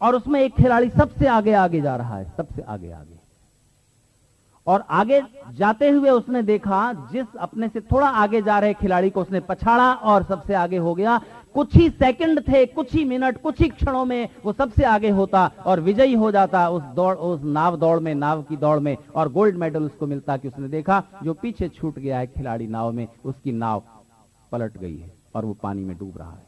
और उसमें एक खिलाड़ी सबसे आगे आगे जा रहा है, सबसे आगे आगे। और आगे जाते हुए उसने देखा, जिस अपने से थोड़ा आगे जा रहे खिलाड़ी को उसने पछाड़ा और सबसे आगे हो गया। कुछ ही सेकंड थे, कुछ ही मिनट, कुछ ही क्षणों में वो सबसे आगे होता और विजयी हो जाता उस नाव दौड़ में, नाव की दौड़ में, और गोल्ड मेडल उसको मिलता कि उसने देखा जो पीछे छूट गया है खिलाड़ी नाव में, उसकी नाव पलट गई है और वो पानी में डूब रहा है,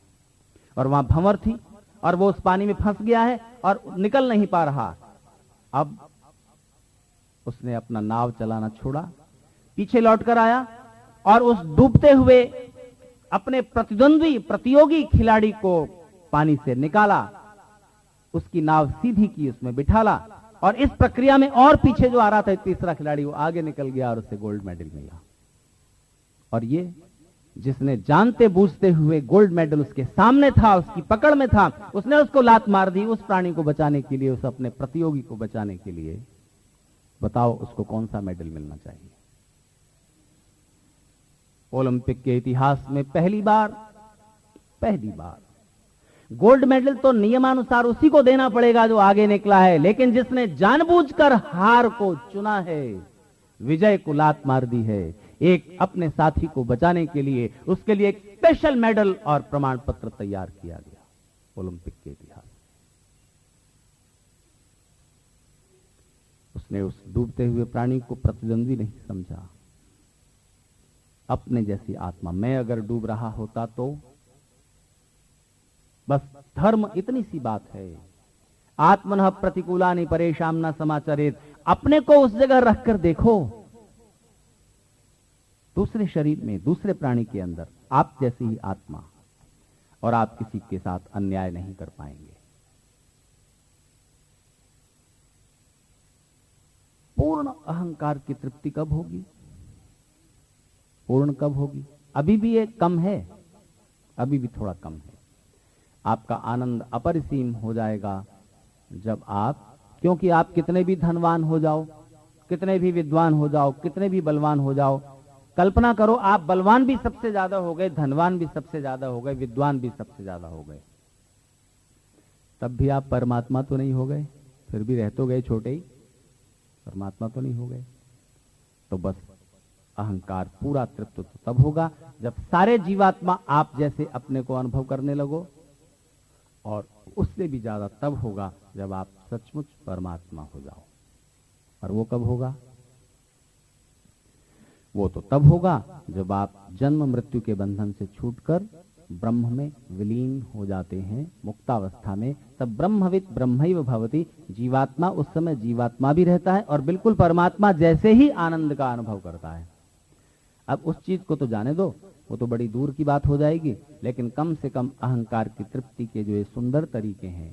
और वहां भंवर थी और वो उस पानी में फंस गया है और निकल नहीं पा रहा। अब उसने अपना नाव चलाना छोड़ा, पीछे लौटकर आया और उस डूबते हुए अपने प्रतियोगी खिलाड़ी को पानी से निकाला, उसकी नाव सीधी की, उसमें बिठाला, और इस प्रक्रिया में और पीछे जो आ रहा था तीसरा खिलाड़ी, वो आगे निकल गया और उसे गोल्ड मेडल मिला। और ये जिसने जानते बूझते हुए गोल्ड मेडल उसके सामने था, उसकी पकड़ में था, उसने उसको लात मार दी उस प्राणी को बचाने के लिए, उस अपने प्रतियोगी को बचाने के लिए। बताओ उसको कौन सा मेडल मिलना चाहिए? ओलंपिक के इतिहास में पहली बार गोल्ड मेडल तो नियमानुसार उसी को देना पड़ेगा जो आगे निकला है, लेकिन जिसने जानबूझकर हार को चुना है, विजय को लात मार दी है, एक अपने साथी को बचाने के लिए, उसके लिए एक स्पेशल मेडल और प्रमाण पत्र तैयार किया गया ओलंपिक के इतिहास। उसने उस डूबते हुए प्राणी को प्रतिद्वंदी नहीं समझा, अपने जैसी आत्मा। मैं अगर डूब रहा होता तो बस धर्म इतनी सी बात है, आत्मनः प्रतिकूलानि परेशान न समाचरेत। अपने को उस जगह रखकर देखो, दूसरे शरीर में, दूसरे प्राणी के अंदर आप जैसी ही आत्मा, और आप किसी के साथ अन्याय नहीं कर पाएंगे। पूर्ण अहंकार की तृप्ति कब होगी? पूर्ण कब होगी? अभी भी ये कम है, अभी भी थोड़ा कम है। आपका आनंद अपरिसीम हो जाएगा जब आप, क्योंकि आप कितने भी धनवान हो जाओ, कितने भी विद्वान हो जाओ, कितने भी बलवान हो जाओ, कल्पना करो आप बलवान भी सबसे ज्यादा हो गए, धनवान भी सबसे ज्यादा हो गए, विद्वान भी सबसे ज्यादा हो गए, तब भी आप परमात्मा तो नहीं हो गए, फिर भी रह तो गए छोटे ही, परमात्मा तो नहीं हो गए। तो बस अहंकार पूरा तृप्त तो तब होगा जब सारे जीवात्मा आप जैसे अपने को अनुभव करने लगो, और उससे भी ज्यादा तब होगा जब आप सचमुच परमात्मा हो जाओ। और वो कब होगा? वो तो तब होगा जब आप जन्म मृत्यु के बंधन से छूटकर ब्रह्म में विलीन हो जाते हैं, मुक्तावस्था में। तब ब्रह्मवित् ब्रह्मैव भवति, जीवात्मा उस समय जीवात्मा भी रहता है और बिल्कुल परमात्मा जैसे ही आनंद का अनुभव करता है। अब उस चीज को तो जाने दो, वो तो बड़ी दूर की बात हो जाएगी, लेकिन कम से कम अहंकार की तृप्ति के जो ये सुंदर तरीके हैं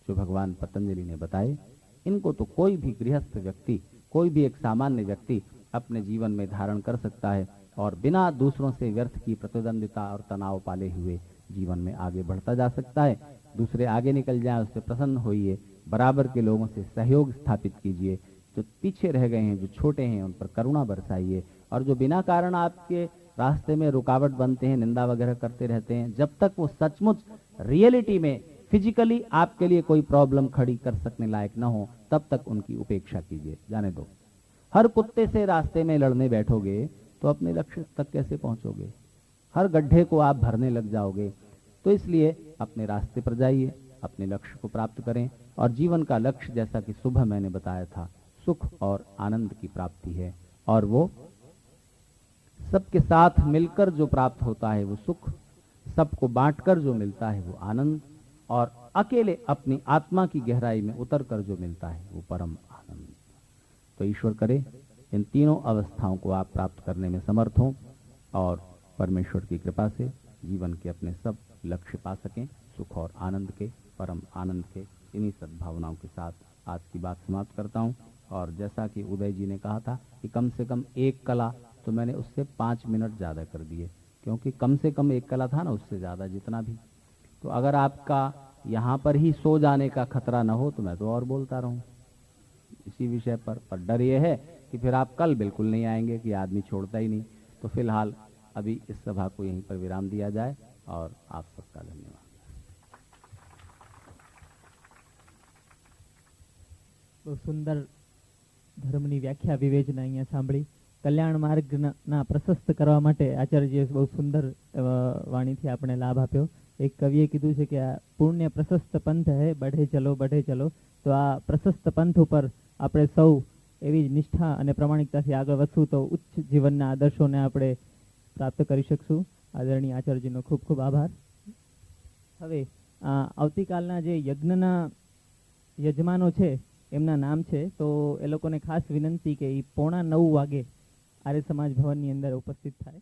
जो भगवान पतंजलि ने बताए, इनको तो कोई भी गृहस्थ व्यक्ति, कोई भी एक सामान्य व्यक्ति अपने जीवन में धारण कर सकता है और बिना दूसरों से व्यर्थ की प्रतिद्वंदिता और तनाव पाले हुए जीवन में आगे बढ़ता जा सकता है। दूसरे आगे निकल जाए उससे प्रसन्न होइए, बराबर के लोगों से सहयोग स्थापित कीजिए, जो पीछे रह गए हैं, जो छोटे हैं, उन पर करुणा बरसाइए, और जो बिना कारण आपके रास्ते में रुकावट बनते हैं, निंदा वगैरह करते रहते हैं, जब तक वो सचमुच रियलिटी में फिजिकली आपके लिए कोई प्रॉब्लम खड़ी कर सकने लायक ना हो, तब तक उनकी उपेक्षा कीजिए, जाने दो। हर कुत्ते से रास्ते में लड़ने बैठोगे तो अपने लक्ष्य तक कैसे पहुंचोगे? हर गड्ढे को आप भरने लग जाओगे। तो इसलिए अपने रास्ते पर जाइए, अपने लक्ष्य को प्राप्त करें, और जीवन का लक्ष्य जैसा कि सुबह मैंने बताया था, सुख और आनंद की प्राप्ति है, और वो सबके साथ मिलकर जो प्राप्त होता है वो सुख, सबको बांटकर जो मिलता है वो आनंद, और अकेले अपनी आत्मा की गहराई में उतरकर जो मिलता है वो परम आनंद। तो ईश्वर करे इन तीनों अवस्थाओं को आप प्राप्त करने में समर्थ हों और परमेश्वर की कृपा से जीवन के अपने सब लक्ष्य पा सकें, सुख और आनंद के, परम आनंद के। इन्हीं सद्भावनाओं के साथ आज की बात समाप्त करता हूं। और जैसा कि उदय जी ने कहा था कि कम से कम एक कला, तो मैंने उससे 5 मिनट ज़्यादा कर दिए, क्योंकि कम से कम एक कला था ना, उससे ज़्यादा जितना भी। तो अगर आपका यहाँ पर ही सो जाने का खतरा न हो तो मैं तो और बोलता रहूं इसी विषय पर डर ये है कि फिर आप कल बिल्कुल नहीं आएंगे, कि आदमी छोड़ता ही नहीं। तो फिलहाल अभी इस सभा को यहीं पर विराम दिया जाए, और आप सबका धन्यवाद। बहुत सुंदर धर्मनी व्याख्या विवेचना अहींया सांभળી। कल्याण मार्गना प्रशस्त करवा माटे आचार्यजीए बहुत सुंदर वाणीथी आपणे लाभ आप्यो। एक कविए कीधुं छे के आ पुण्य प्रशस्त पंथ है, बढ़े चलो बढ़े चलो। तो आ प्रशस्त पंथ पर આપણે સૌ એવી નિષ્ઠા અને પ્રમાણિકતાથી આગળ વધશું તો ઉચ્ચ જીવનના આદર્શોને આપણે પ્રાપ્ત કરી શકશું। આદરણીય આચાર્યજીનો ખૂબ ખૂબ આભાર। હવે આવતીકાલના જે યજ્ઞના યજમાનો છે એમના નામ છે, તો એ લોકોને ખાસ વિનંતી કે એ 8:45 વાગે આર્ય સમાજ ભવનની અંદર ઉપસ્થિત થાય।